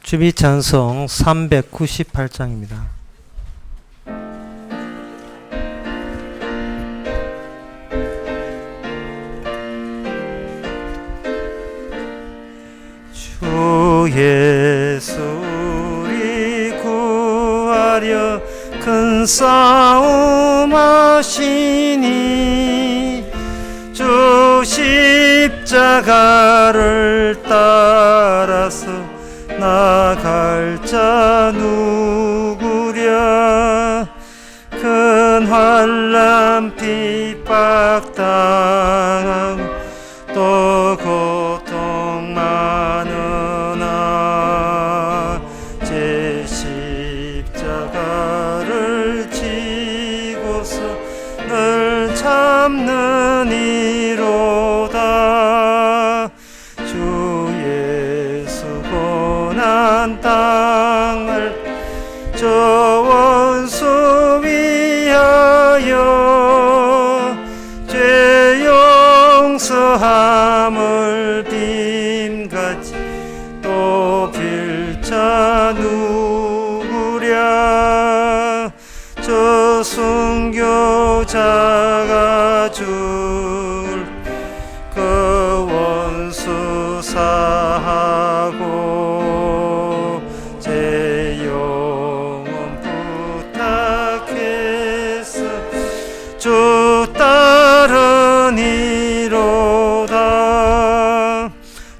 주비 찬송 398장입니다. 주 예수 우리 구하려 큰 싸움 하시니 주 십자가를 따라서 나갈 자 누구랴. 큰 환난 핍박 당하고 또 고통 많으나 제 십자가를 지고서 늘 참는 이로다. 주 예수 고난 당할 저 원수 위하여 죄 용서함을 빔같이 또 빌 자 누구랴. 저 순교자가 줄 그 원수 사하고 제 영혼 부탁해서 주 따르니로다.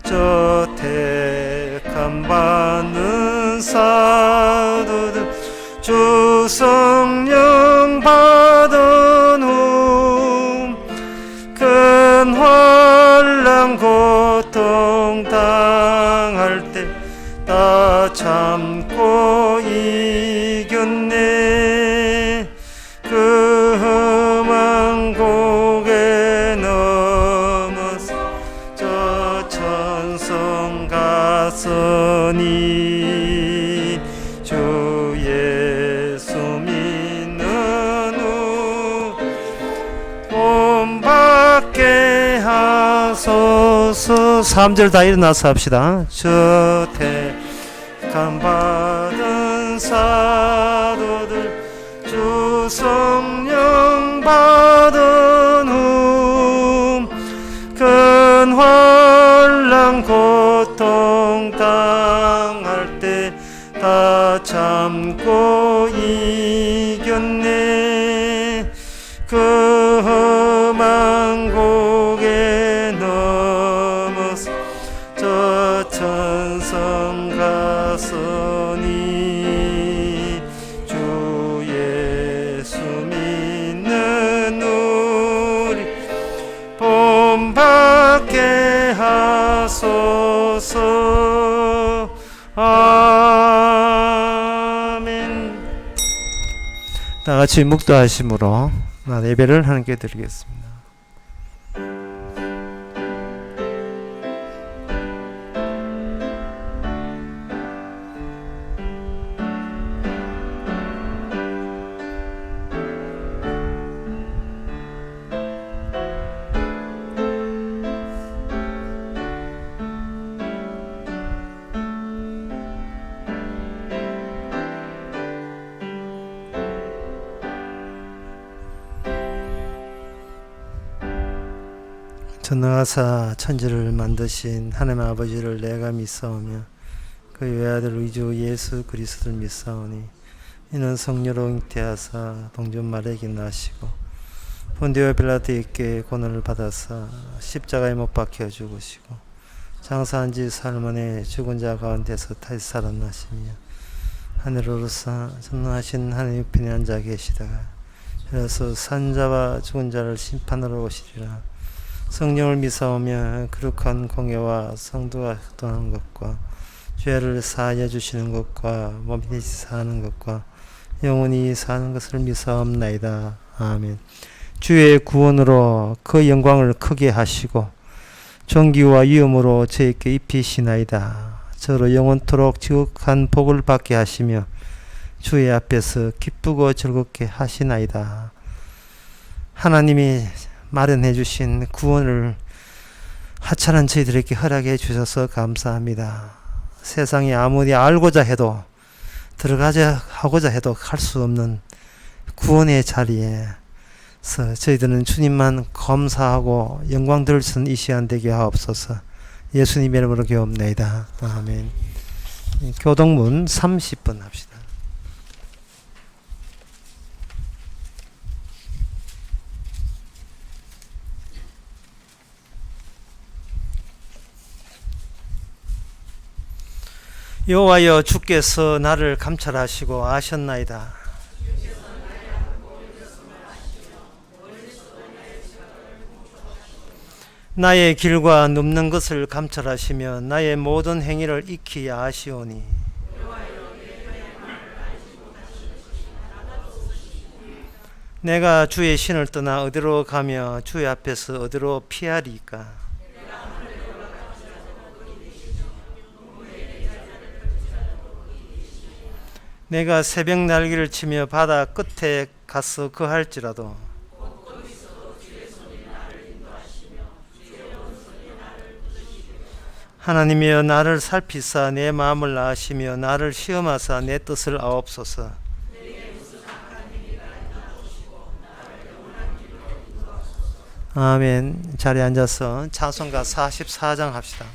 저 택함 받는 사도들 주 성령 받은 후 큰 환난 고통 당할 때 다 참고 이겼네. 그 험한 고개 넘어서 저 천성 갔으니 주 예수 믿는 우 본받게 하소서. 3절 다 일어나서 합시다. 저 택함 받은 사도들 주 성령 받은 후 큰 환난 고통 당할 때 다 참고 이겼네. 그 험한 고개 넘어서 저 천성 갔으니 주 예수 믿는 우리 본받게 하소서. 아멘. 다 같이 묵도하심으로 예배를 하나님께 드리겠습니다. 전능하사 천지를 만드신 하나님 아버지를 내가 믿사오며 그 외아들 우리 주 예수 그리스도를 믿사오니 이는 성령으로 잉태하사 동전 마리아에게 나시고 본디오 빌라도에게 고난을 받아사 십자가에 못 박혀 죽으시고 장사한 지 사흘 만에 죽은 자 가운데서 다시 살아나시며 하늘로서 전능하신 하나님 편에 앉아 계시다가 그래서 산자와 죽은 자를 심판하러 오시리라. 성령을 믿사오며 거룩한 공예와 성도가 흑동하는 것과 죄를 사하여 주시는 것과 몸이 사하는 것과 영원히 사는 것을 믿사옵나이다. 아멘. 주의 구원으로 그 영광을 크게 하시고 존귀와 위엄으로 저에게 입히시나이다. 저로 영원토록 지극한 복을 받게 하시며 주의 앞에서 기쁘고 즐겁게 하시나이다. 하나님이 마련해 주신 구원을 하찮은 저희들에게 허락해 주셔서 감사합니다. 세상에 아무리 알고자 해도 들어가자 하고자 해도 갈 수 없는 구원의 자리에서 저희들은 주님만 검사하고 영광 들을 수 있는 이 시간 되게 하옵소서. 예수님의 이름으로 기도합니다. 아멘. 교동문 30번 합시다. 여호와여, 주께서 나를 감찰하시고 아셨나이다. 나의 길과 눕는 것을 감찰하시며 나의 모든 행위를 익히 아시오니 내가 주의 신을 떠나 어디로 가며 주의 앞에서 어디로 피하리까? 내가 새벽 날개를 치며 바다 끝에 가서 거할지라도 하나님이여, 나를 살피사 내 마음을 아시며 나를 시험하사 내 뜻을 아옵소서. 아멘. 자리에 앉아서 찬송가 44장 합시다.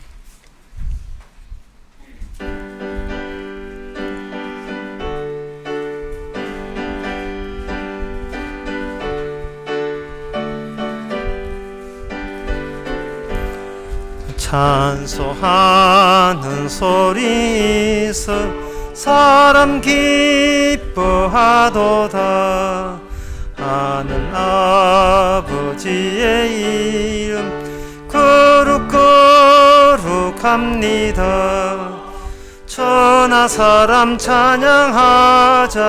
찬송하는 소리서 사람 기뻐하도다. 하늘 아버지의 이름 거룩거룩합니다. 천하 사람 찬양하자.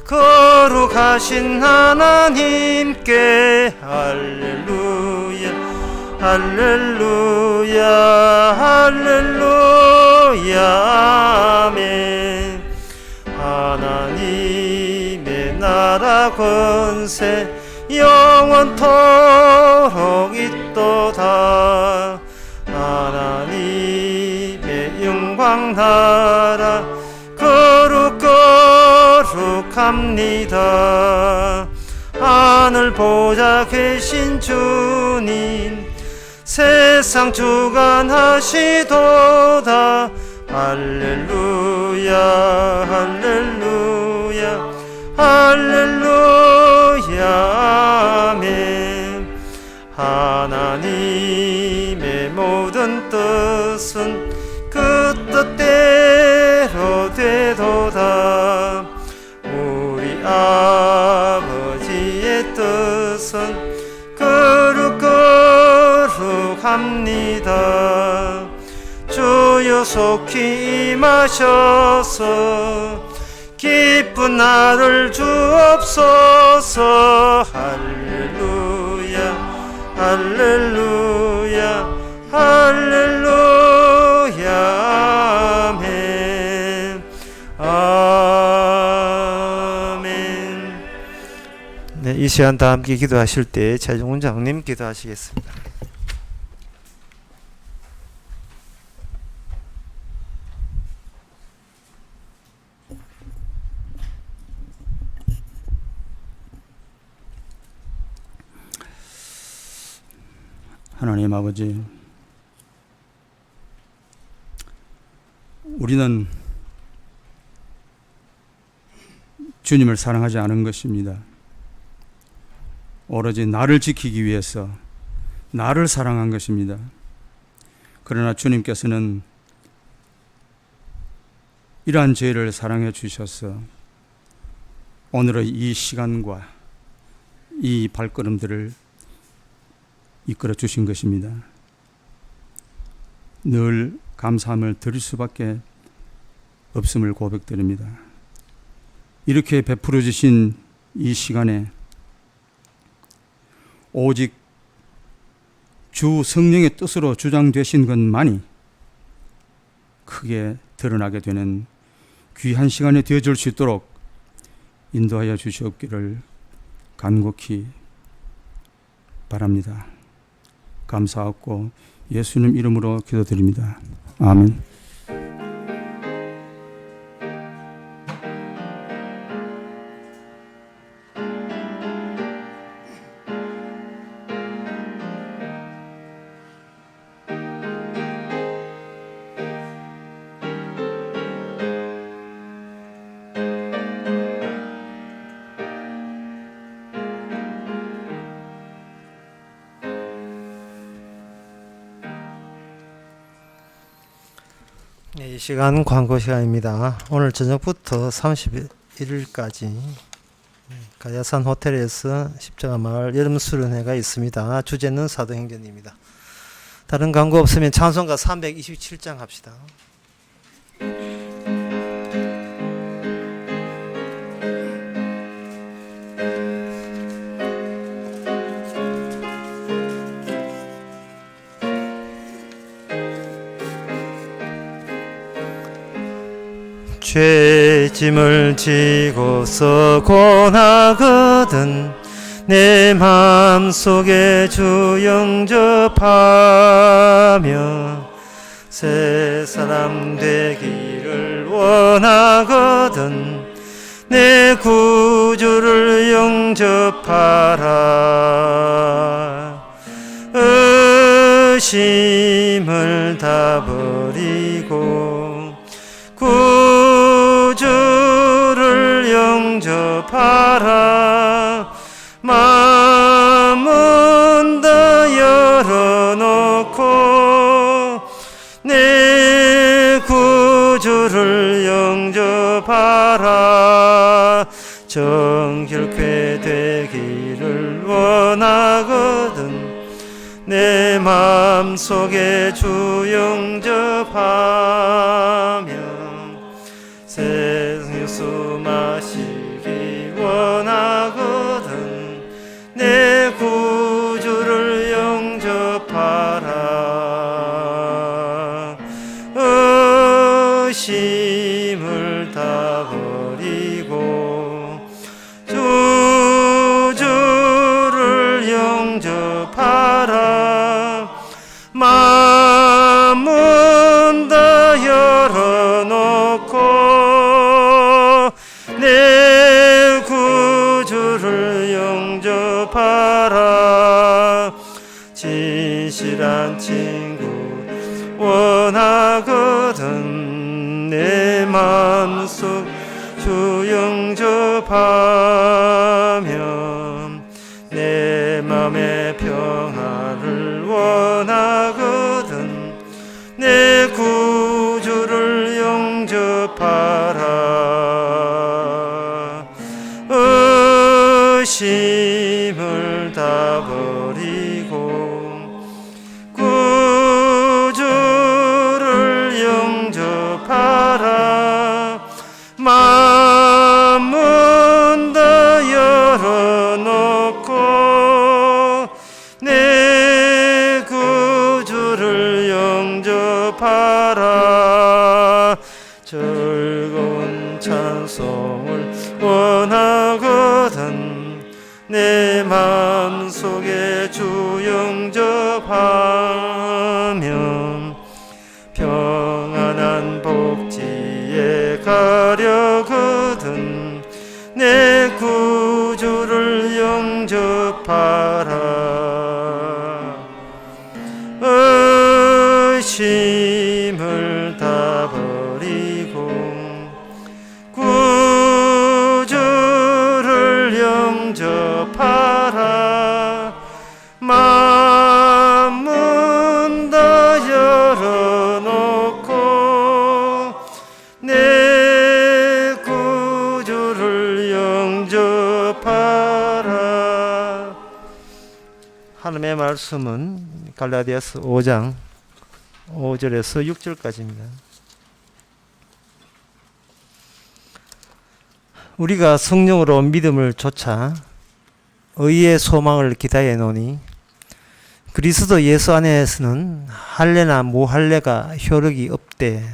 거룩하신 하나님께 할렐루야 할렐루야 할렐루야 아멘. 하나님의 나라 권세 영원토록 있도다. 하나님의 영광 나라 거룩거룩합니다. 하늘 보좌 계신 주님 세상 주관하시도다. 할렐루야 할렐루야 할렐루야 아멘. 하나님의 모든 뜻은 그 뜻대로 되도다. 우리 아버지의 뜻은 거룩거룩합니다. 주여 속히 임하셔서 기쁜 나를 주옵소서. 할렐루야 할렐루야 할렐루야 아멘 아멘. 네, 이 시간 다 함께 기도하실 때 최종훈 장님 기도하시겠습니다. 하나님 아버지, 우리는 주님을 사랑하지 않은 것입니다. 오로지 나를 지키기 위해서 나를 사랑한 것입니다. 그러나 주님께서는 이러한 죄를 사랑해 주셔서 오늘의 이 시간과 이 발걸음들을 이끌어 주신 것입니다. 늘 감사함을 드릴 수밖에 없음을 고백드립니다. 이렇게 베풀어 주신 이 시간에 오직 주 성령의 뜻으로 주장되신 것만이 크게 드러나게 되는 귀한 시간이 되어줄 수 있도록 인도하여 주시옵기를 간곡히 바랍니다. 감사하고 예수님 이름으로 기도드립니다. 아멘. 이 시간 광고 시간입니다. 오늘 저녁부터 31일까지 가야산 호텔에서 십자가 마을 여름 수련회가 있습니다. 주제는 사도행전입니다. 다른 광고 없으면 찬송가 327장 합시다. 죄짐을 지고서 고나거든 내 맘속에 주 영접하며 새 사람 되기를 원하거든 내 구주를 영접하라. 의심을 다 버리고 구주를 영접하라. 마음은 다 열어놓고 내 구주를 영접하라. 정결케 되기를 원하거든 내 마음속에 주 영접하며 생수 마시기 원하거든 내 구주를 영접하라. 의심을 다 버리고 주를 영접하라. 마음은 다 열어놓고 내 구주를 영접하라. 진실한 친구 원하거든 내 마음속 주 영접하며 내 맘의 평화를 원하거든 내 구주를 영접하라. 의심을 다 버리고 구주를 영접하라. 마음은 다 열어놓고 내 구주를 영접하라. 즐거운 찬송을 원하거든 내 마음속에 주 영접하며 평안한 복지에 가려거든 내 구주를 영접하라. 의심을 다 버리고 구주를 영접하라. 마음은 다 열어놓고 내 구주를 영접하라. 하나님의 말씀은 갈라디아서 5장 5절에서 6절까지입니다. 우리가 성령으로 믿음을 좇아 의의 소망을 기다려 노니 그리스도 예수 안에서는 할례나 무할례가 효력이 없되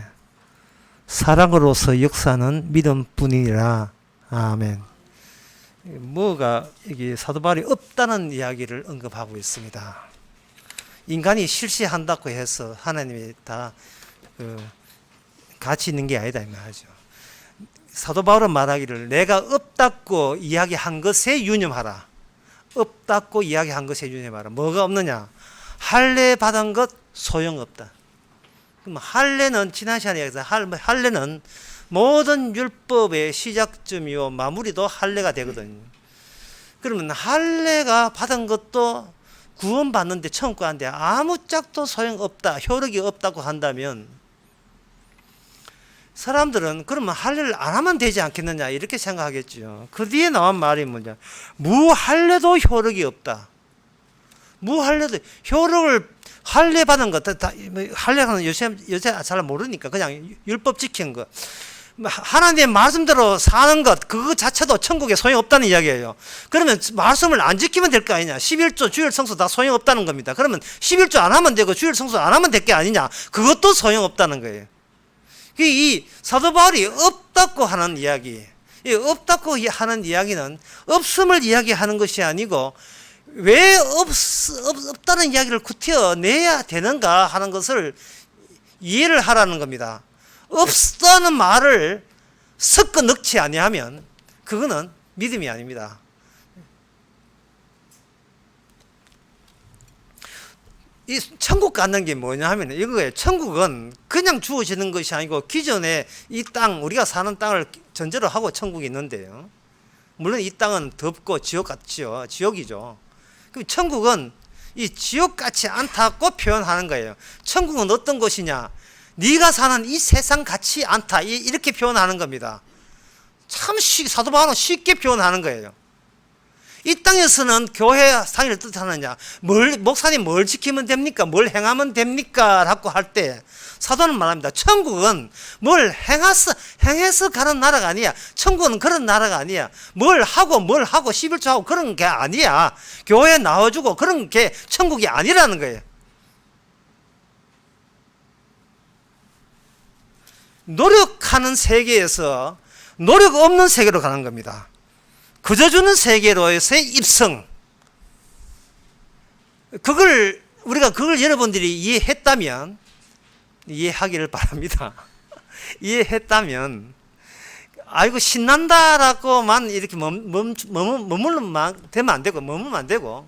사랑으로서 역사는 믿음뿐이라. 아멘. 뭐가 여기 사도 바울이 없다는 이야기를 언급하고 있습니다. 인간이 실시한다고 해서 하나님이 다 같이 있는 게 아니다 이 말이죠. 사도 바울은 말하기를 내가 없다고 이야기한 것에 유념하라. 없다고 이야기한 것에 유념하라. 뭐가 없느냐? 할례 받은 것 소용없다. 그럼 할례는 지난 시간에 얘기해서 할례는 모든 율법의 시작점이요 마무리도 할례가 되거든요. 그러면 할례가 받은 것도 구원받는데 천국 가는데 아무 짝도 소용없다, 효력이 없다고 한다면 사람들은 그러면 할례를 안 하면 되지 않겠느냐 이렇게 생각하겠죠. 그 뒤에 나온 말이 뭐냐, 무할례도 효력이 없다. 무할례도, 효력을 할례 받은 것, 할례하는 요새 잘 모르니까 그냥 율법 지키는 것, 하나님의 말씀대로 사는 것, 그거 자체도 천국에 소용없다는 이야기예요. 그러면 말씀을 안 지키면 될 거 아니냐. 11조 주일 성수 다 소용없다는 겁니다. 그러면 11조 안 하면 되고 주일 성수 안 하면 될 게 아니냐, 그것도 소용없다는 거예요. 이 사도 바울이 없다고 하는 이야기, 이 없다고 하는 이야기는 없음을 이야기하는 것이 아니고 왜 없다는 이야기를 구태어내야 되는가 하는 것을 이해를 하라는 겁니다. 없다는 말을 섞어 넣지 아니하면 그거는 믿음이 아닙니다. 이 천국 갖는 게 뭐냐 하면 이거예요. 천국은 그냥 주어지는 것이 아니고 기존에 이 땅, 우리가 사는 땅을 전제로 하고 천국이 있는데요. 물론 이 땅은 덥고 지옥 같죠. 지옥이죠. 그럼 천국은 이 지옥 같지 않다고 표현하는 거예요. 천국은 어떤 곳이냐? 네가 사는 이 세상 같지 않다, 이렇게 표현하는 겁니다. 참 사도 바울은 쉽게 표현하는 거예요. 이 땅에서는 교회 상의를 뜻하느냐, 목사님 뭘 지키면 됩니까? 뭘 행하면 됩니까? 라고 할 때 사도는 말합니다. 천국은 뭘 행해서 가는 나라가 아니야. 천국은 그런 나라가 아니야. 뭘 하고 11조 하고 그런 게 아니야. 교회 나와주고 그런 게 천국이 아니라는 거예요. 노력하는 세계에서 노력 없는 세계로 가는 겁니다. 그저 주는 세계로에서의 입성. 우리가 그걸 여러분들이 이해했다면, 이해하기를 바랍니다. 이해했다면, 아이고, 신난다라고만 이렇게 머물면 되면 안 되고, 머물면 안 되고,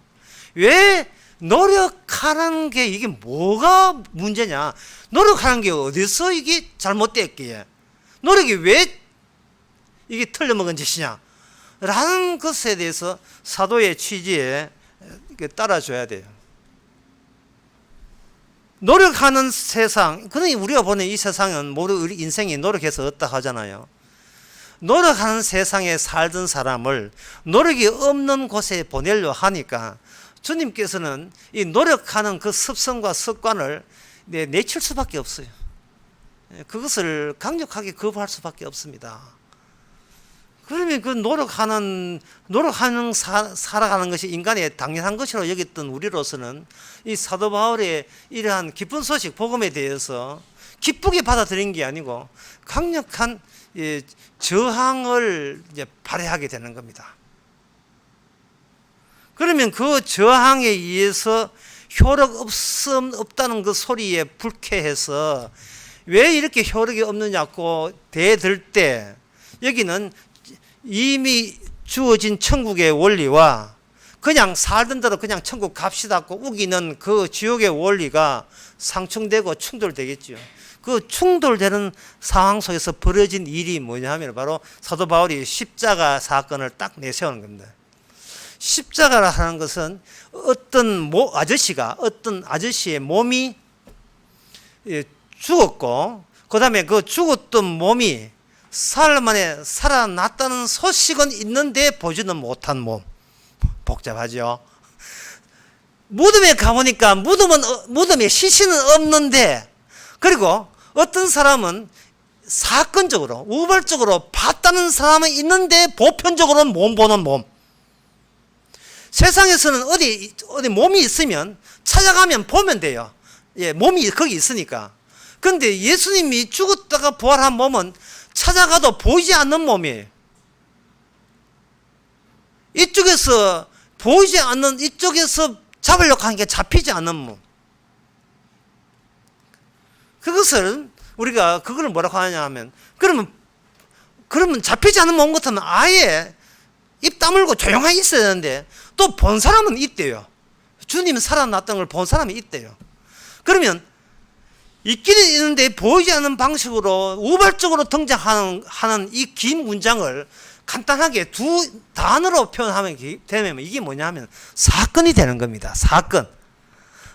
왜 노력하는 게 이게 뭐가 문제냐? 노력하는 게 어디서 이게 잘못됐기에? 노력이 왜 이게 틀려먹은 짓이냐? 라는 것에 대해서 사도의 취지에 따라줘야 돼요. 노력하는 세상, 그러니 우리가 보는 이 세상은 우리 인생이 노력해서 얻다 하잖아요. 노력하는 세상에 살던 사람을 노력이 없는 곳에 보내려 하니까 주님께서는 이 노력하는 그 습성과 습관을 내칠 수밖에 없어요. 그것을 강력하게 거부할 수밖에 없습니다. 그러면 그 살아가는 것이 인간의 당연한 것이라고 여겼던 우리로서는 이 사도 바울의 이러한 기쁜 소식, 복음에 대해서 기쁘게 받아들인 게 아니고 강력한 저항을 발휘하게 되는 겁니다. 그러면 그 저항에 의해서 효력 없다는 그 소리에 불쾌해서 왜 이렇게 효력이 없느냐고 대들 때 여기는 이미 주어진 천국의 원리와 그냥 살던 대로 그냥 천국 갑시다고 우기는 그 지옥의 원리가 상충되고 충돌되겠죠. 그 충돌되는 상황 속에서 벌어진 일이 뭐냐 하면 바로 사도 바울이 십자가 사건을 딱 내세우는 겁니다. 십자가라 하는 것은 어떤 아저씨의 몸이 죽었고 그 다음에 그 죽었던 몸이 사흘 만에 살아났다는 소식은 있는데 보지는 못한 몸. 복잡하죠. 무덤에 가보니까 무덤에 시신은 없는데, 그리고 어떤 사람은 사건적으로 우발적으로 봤다는 사람은 있는데 보편적으로는 못 보는 몸. 세상에서는 어디 몸이 있으면 찾아가면 보면 돼요. 예, 몸이 거기 있으니까. 그런데 예수님이 죽었다가 부활한 몸은 찾아가도 보이지 않는 몸이에요. 이쪽에서 보이지 않는, 이쪽에서 잡으려고 하는 게 잡히지 않는 몸. 그것을 우리가 그걸 뭐라고 하냐 하면, 그러면 잡히지 않는 몸 같으면 아예 입 다물고 조용하게 있어야 되는데 또 본 사람은 있대요. 주님 살아났다는 걸 본 사람이 있대요. 그러면 있기는 있는데 보이지 않는 방식으로 우발적으로 등장하는 이 긴 문장을 간단하게 두 단어로 표현하면 되면 이게 뭐냐 하면 사건이 되는 겁니다.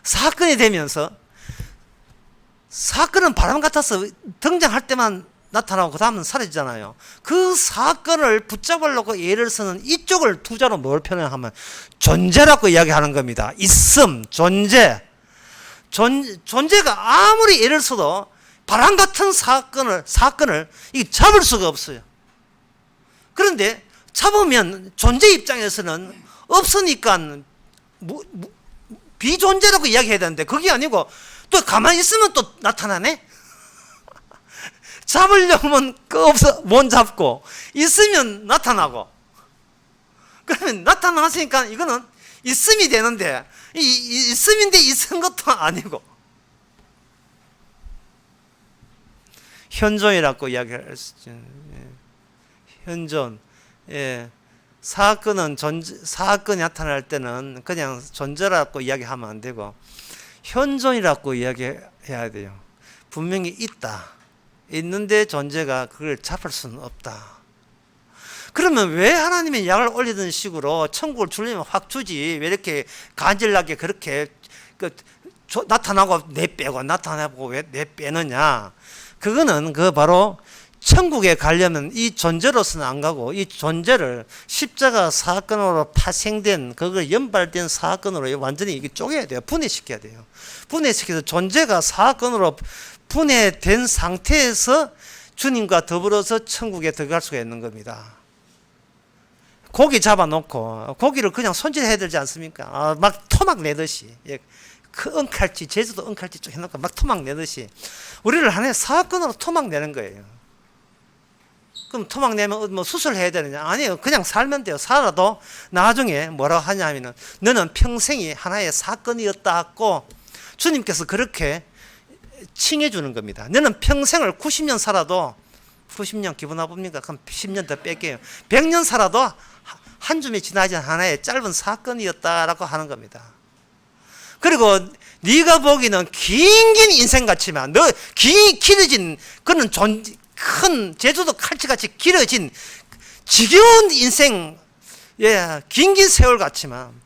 사건이 되면서, 사건은 바람 같아서 등장할 때만 나타나고 그 다음은 사라지잖아요. 그 사건을 붙잡으려고 예를 쓰는 이쪽을 투자로 뭘 표현하면 존재라고 이야기하는 겁니다. 있음, 존재. 존재가 아무리 예를 써도 바람 같은 사건을 이게 잡을 수가 없어요. 그런데 잡으면 존재 입장에서는 없으니까 비존재라고 이야기해야 되는데 그게 아니고 또 가만히 있으면 또 나타나네. 잡으려면 없어 못 잡고 있으면 나타나고. 그러면 나타났으니까 이거는 있음이 되는데 있음인데 있은 것도 아니고 현존이라고 이야기할 수 있죠. 현존. 예. 사건이 나타날 때는 그냥 존재라고 이야기하면 안 되고 현존이라고 이야기해야 돼요. 분명히 있다. 있는데 존재가 그걸 잡을 수는 없다. 그러면 왜 하나님의 약을 올리던 식으로 천국을 주려면 확 주지 왜 이렇게 간질나게 그렇게 나타나고 내빼고 나타나고 왜 내빼느냐. 그거는 바로 천국에 가려면 이 존재로서는 안 가고 이 존재를 십자가 사건으로 파생된 그걸 연발된 사건으로 완전히 이게 쪼개야 돼요. 분해시켜야 돼요. 분해시켜서 존재가 사건으로 분해된 상태에서 주님과 더불어서 천국에 들어갈 수가 있는 겁니다. 고기 잡아놓고 고기를 그냥 손질해야 되지 않습니까? 막 토막 내듯이 그 은칼치 제주도 은칼치 쪽 해놓고 막 토막 내듯이 우리를 하나의 사건으로 토막 내는 거예요. 그럼 토막 내면 뭐 수술해야 되느냐? 아니에요. 그냥 살면 돼요. 살아도 나중에 뭐라고 하냐면은 너는 평생이 하나의 사건이었다고 주님께서 그렇게 칭해주는 겁니다. 너는 평생을 90년 살아도 90년 기분 나쁩니까? 그럼 10년 더 뺄게요. 100년 살아도 한 줌이 지나지 않은 하나의 짧은 사건이었다라고 하는 겁니다. 그리고 네가 보기는 긴 인생 같지만 너 길어진 그는 큰 제주도 칼치같이 길어진 지겨운 인생, 긴 세월 같지만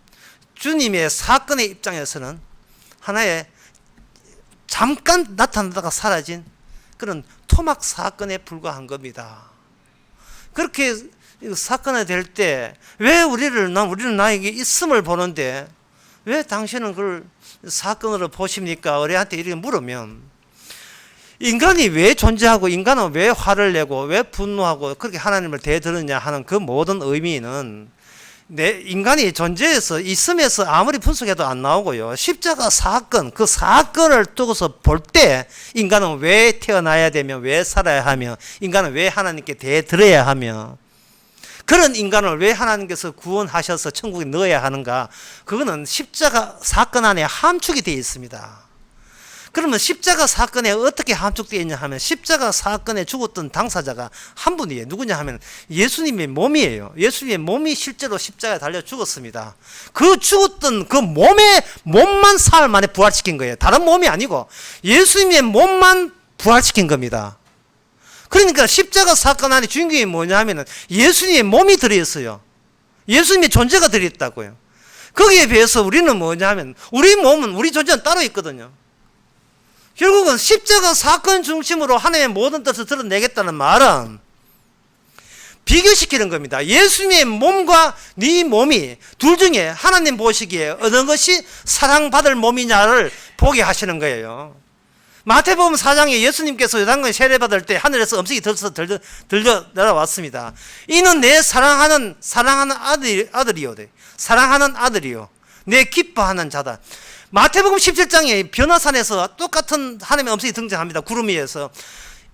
주님의 사건의 입장에서는 하나의 잠깐 나타나다가 사라진 그런 토막 사건에 불과한 겁니다. 그렇게 사건이 될 때 왜 우리는 나에게 있음을 보는데 왜 당신은 그걸 사건으로 보십니까? 우리한테 이렇게 물으면 인간이 왜 존재하고 인간은 왜 화를 내고 왜 분노하고 그렇게 하나님을 대드느냐 하는 그 모든 의미는 인간이 존재에서 있음에서 아무리 분석해도 안 나오고요. 십자가 사건, 그 사건을 두고서 볼 때 인간은 왜 태어나야 되며 왜 살아야 하며 인간은 왜 하나님께 대들어야 하며 그런 인간을 왜 하나님께서 구원하셔서 천국에 넣어야 하는가? 그거는 십자가 사건 안에 함축이 되어 있습니다. 그러면 십자가 사건에 어떻게 함축되어 있냐 하면 십자가 사건에 죽었던 당사자가 한 분이에요. 누구냐 하면 예수님의 몸이에요. 예수님의 몸이 실제로 십자가에 달려 죽었습니다. 그 죽었던 그 몸만 사흘 만에 부활시킨 거예요. 다른 몸이 아니고 예수님의 몸만 부활시킨 겁니다. 그러니까 십자가 사건 안에 주인공이 뭐냐 하면 예수님의 몸이 들어있어요. 예수님의 존재가 들어있다고요. 거기에 비해서 우리는 뭐냐 하면 우리 몸은 우리 존재는 따로 있거든요. 결국은 십자가 사건 중심으로 하나님의 모든 뜻을 드러내겠다는 말은 비교시키는 겁니다. 예수님의 몸과 네 몸이 둘 중에 하나님 보시기에 어느 것이 사랑받을 몸이냐를 보게 하시는 거예요. 마태복음 4장에 예수님께서 요단강에 세례받을 때 하늘에서 음식이 들려 내려왔습니다. 이는 내 사랑하는 아들이요. 사랑하는 아들이요. 내 기뻐하는 자다. 마태복음 17장에 변화산에서 똑같은 하나님의 음성이 등장합니다. 구름 위에서.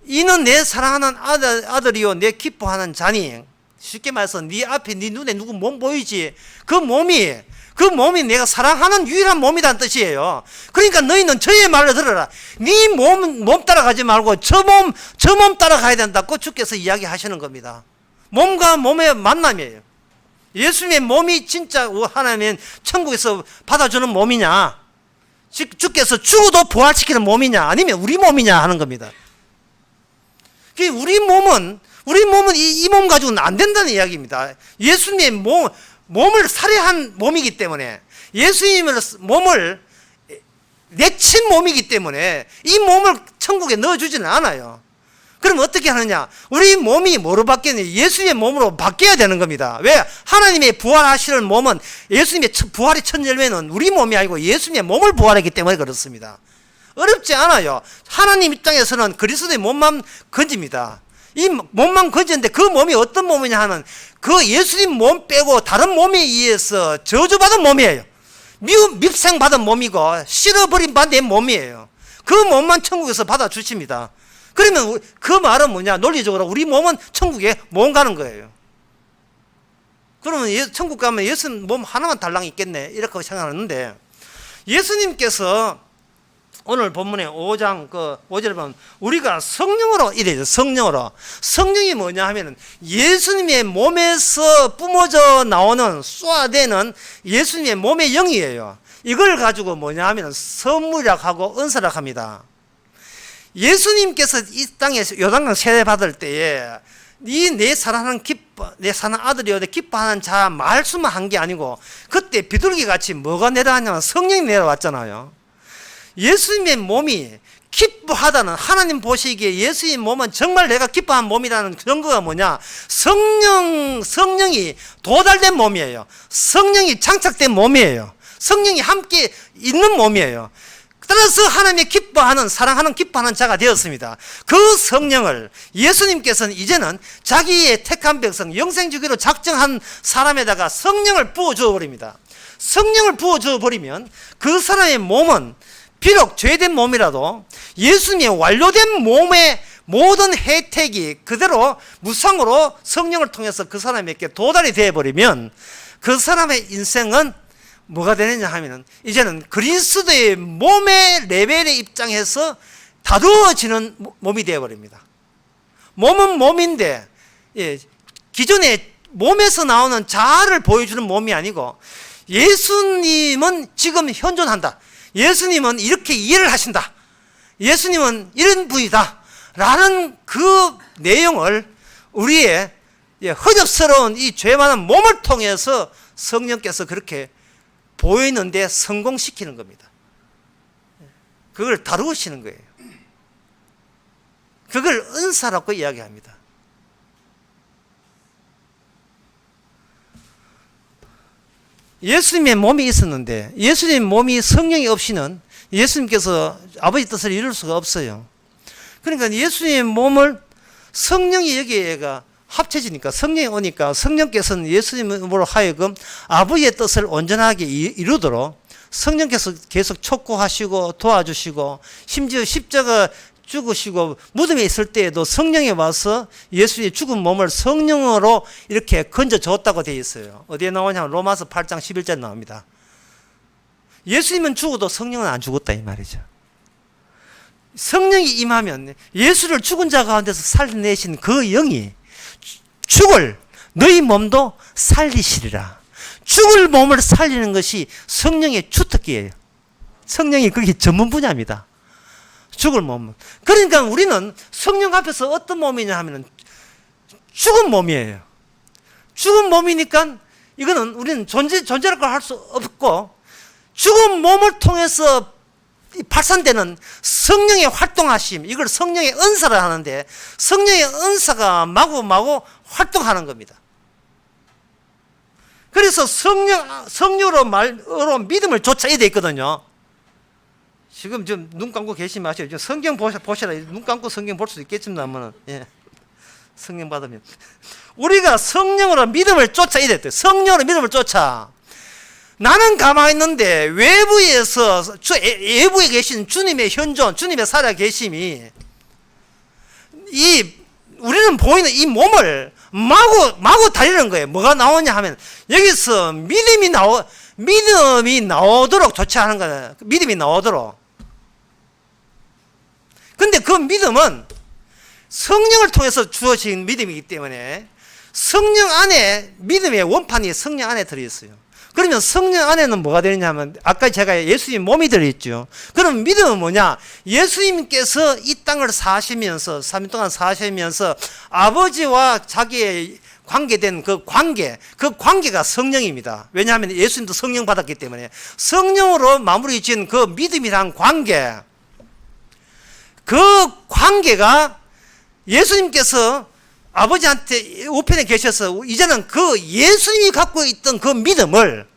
이는 내 사랑하는 아들이요 내 기뻐하는 자니. 쉽게 말해서 네 앞에 네 눈에 누구 몸 보이지? 그 몸이 내가 사랑하는 유일한 몸이라는 뜻이에요. 그러니까 너희는 저의 말을 들어라. 네 몸 따라가지 말고 저 몸 따라가야 된다고 주께서 이야기하시는 겁니다. 몸과 몸의 만남이에요. 예수님의 몸이 진짜 하나님의 천국에서 받아주는 몸이냐? 주께서 죽어도 부활시키는 몸이냐? 아니면 우리 몸이냐 하는 겁니다. 우리 몸은 이 몸 가지고는 안 된다는 이야기입니다. 예수님의 몸을 살해한 몸이기 때문에 예수님의 몸을 내친 몸이기 때문에 이 몸을 천국에 넣어주지는 않아요. 그럼 어떻게 하느냐? 우리 몸이 뭐로 바뀌느냐? 예수님의 몸으로 바뀌어야 되는 겁니다. 왜? 하나님의 부활하시는 몸은, 예수님의 부활의 첫 열매는 우리 몸이 아니고 예수님의 몸을 부활했기 때문에 그렇습니다. 어렵지 않아요. 하나님 입장에서는 그리스도의 몸만 건집니다. 이 몸만 건지는데 그 몸이 어떤 몸이냐 하면 그 예수님 몸 빼고 다른 몸에 의해서 저주받은 몸이에요. 밉상받은 몸이고 실어버린 바 내 몸이에요. 그 몸만 천국에서 받아주십니다. 그러면 그 말은 뭐냐? 논리적으로 우리 몸은 천국에 못 가는 거예요. 그러면 천국 가면 예수님 몸 하나만 달랑 있겠네 이렇게 생각하는데, 예수님께서 오늘 본문의 5장 5절에 보면 우리가 성령으로 이래요. 성령으로. 성령이 뭐냐 하면은 예수님의 몸에서 뿜어져 나오는 쏘아대는 예수님의 몸의 영이에요. 이걸 가지고 뭐냐 하면은 선물이라고 하고 은사라고 합니다. 예수님께서 이 땅에서 요단강 세례 받을 때에 이 내 사랑하는 내 사랑하는 아들이여 내 기뻐하는 자 말씀만 한 게 아니고, 그때 비둘기 같이 뭐가 내려왔냐면 성령이 내려왔잖아요. 예수님의 몸이 기뻐하다는, 하나님 보시기에 예수님의 몸은 정말 내가 기뻐한 몸이라는 증거가 뭐냐? 성령이 도달된 몸이에요. 성령이 장착된 몸이에요. 성령이 함께 있는 몸이에요. 따라서 하나님의 기뻐하는, 사랑하는, 기뻐하는 자가 되었습니다. 그 성령을 예수님께서는 이제는 자기의 택한 백성, 영생주기로 작정한 사람에다가 성령을 부어주어 버립니다. 성령을 부어주어 버리면 그 사람의 몸은 비록 죄된 몸이라도 예수님의 완료된 몸의 모든 혜택이 그대로 무상으로 성령을 통해서 그 사람에게 도달이 되어버리면 그 사람의 인생은 뭐가 되느냐 하면은 이제는 그리스도의 몸의 레벨의 입장에서 다루어지는 몸이 되어버립니다. 몸은 몸인데, 기존에 몸에서 나오는 자아를 보여주는 몸이 아니고, 예수님은 지금 현존한다. 예수님은 이렇게 이해를 하신다. 예수님은 이런 분이다. 라는 그 내용을 우리의 허접스러운 이 죄 많은 몸을 통해서 성령께서 그렇게 보이는데 성공시키는 겁니다. 그걸 다루시는 거예요. 그걸 은사라고 이야기합니다. 예수님의 몸이 있었는데 예수님의 몸이 성령이 없이는 예수님께서 아버지 뜻을 이룰 수가 없어요. 그러니까 예수님의 몸을 성령이 여기에가 합쳐지니까, 성령이 오니까 성령께서는 예수님으로 하여금 아버지의 뜻을 온전하게 이루도록 성령께서 계속 촉구하시고 도와주시고, 심지어 십자가 죽으시고 무덤에 있을 때에도 성령이 와서 예수의 죽은 몸을 성령으로 이렇게 건져줬다고 되어 있어요. 어디에 나오냐면 로마서 8장 11절 나옵니다. 예수님은 죽어도 성령은 안 죽었다 이 말이죠. 성령이 임하면 예수를 죽은 자 가운데서 살려내신 그 영이 죽을 너희 몸도 살리시리라. 죽을 몸을 살리는 것이 성령의 주특기예요. 성령이 그게 전문 분야입니다. 죽을 몸. 그러니까 우리는 성령 앞에서 어떤 몸이냐 하면은 죽은 몸이에요. 죽은 몸이니까 이거는 우리는 존재라고 할 수 없고, 죽은 몸을 통해서 발산되는 성령의 활동하심, 이걸 성령의 은사를 하는데 성령의 은사가 마구마구 활동하는 겁니다. 그래서 성령으로 믿음을 쫓아야 돼 있거든요. 지금 좀 눈 감고 계시지 마세요. 성경 보시라. 눈 감고 성경 볼 수도 있겠지만은, 성령 받으면 우리가 성령으로 믿음을 쫓아야 돼. 성령으로 믿음을 쫓아. 나는 가만히 있는데 외부에서 외부에 계신 주님의 현존, 주님의 살아 계심이 우리는 보이는 이 몸을 마구 달리는 거예요. 뭐가 나오냐 하면 여기서 믿음이 나오도록 조치하는 거예요. 믿음이 나오도록. 근데 그 믿음은 성령을 통해서 주어진 믿음이기 때문에 성령 안에, 믿음의 원판이 성령 안에 들어있어요. 그러면 성령 안에는 뭐가 되느냐 하면 아까 제가 예수님 몸이 들어있죠. 그럼 믿음은 뭐냐? 예수님께서 이 땅을 사시면서 3년 동안 사시면서 아버지와 자기의 관계된 그 관계가 성령입니다. 왜냐하면 예수님도 성령 받았기 때문에 성령으로 마무리 지은 그 믿음이란 관계, 그 관계가 예수님께서 아버지한테 우편에 계셔서 이제는 그 예수님이 갖고 있던 그 믿음을,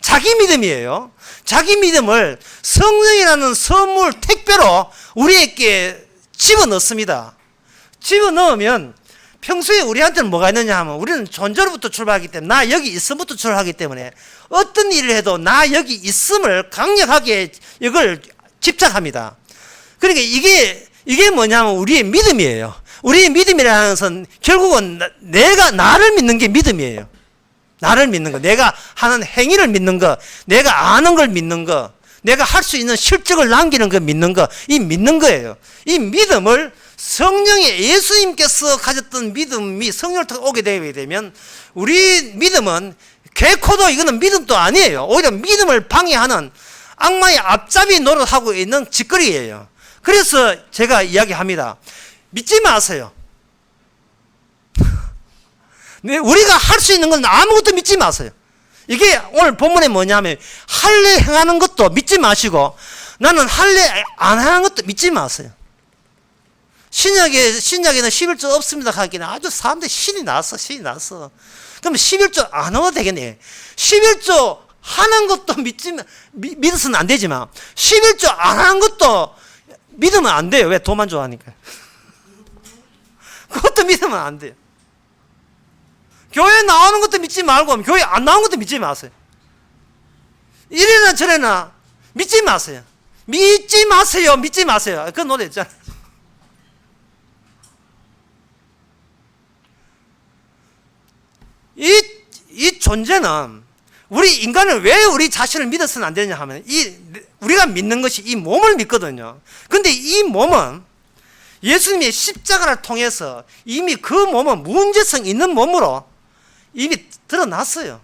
자기 믿음이에요. 자기 믿음을 성령이라는 선물 택배로 우리에게 집어넣습니다. 집어넣으면 평소에 우리한테는 뭐가 있느냐 하면 우리는 존재로부터 출발하기 때문에, 나 여기 있음부터 출발하기 때문에 어떤 일을 해도 나 여기 있음을 강력하게 이걸 집착합니다. 그러니까 이게 뭐냐면 우리의 믿음이에요. 우리의 믿음이라는 것은 결국은 내가 나를 믿는 게 믿음이에요. 나를 믿는 거, 내가 하는 행위를 믿는 거, 내가 아는 걸 믿는 거, 내가 할 수 있는 실적을 남기는 거 믿는 거, 이 믿는 거예요. 이 믿음을 성령의 예수님께서 가졌던 믿음이 성령을 통해 오게 되면 우리 믿음은 개코도 이거는 믿음도 아니에요. 오히려 믿음을 방해하는 악마의 앞잡이 노릇하고 있는 짓거리예요. 그래서 제가 이야기합니다. 믿지 마세요. 우리가 할 수 있는 건 아무것도 믿지 마세요. 이게 오늘 본문에 뭐냐면 할례 행하는 것도 믿지 마시고 나는 할례 안 하는 것도 믿지 마세요. 신약에는 11조 없습니다 하기는 아주 사람들이 신이 났어. 그럼 11조 안 해도 되겠네. 11조 하는 것도 믿어서는 안 되지만 11조 안 하는 것도 믿으면 안 돼요. 왜? 돈만 좋아하니까. 그것도 믿으면 안 돼요. 교회 나오는 것도 믿지 말고 교회 안 나오는 것도 믿지 마세요. 이래나 저래나 믿지 마세요. 믿지 마세요. 그 노래 있잖아요. 이 존재는 우리 인간은 왜 우리 자신을 믿어서는 안 되냐 하면 우리가 믿는 것이 이 몸을 믿거든요. 근데 이 몸은 예수님의 십자가를 통해서 이미 그 몸은 문제성 있는 몸으로 이미 드러났어요.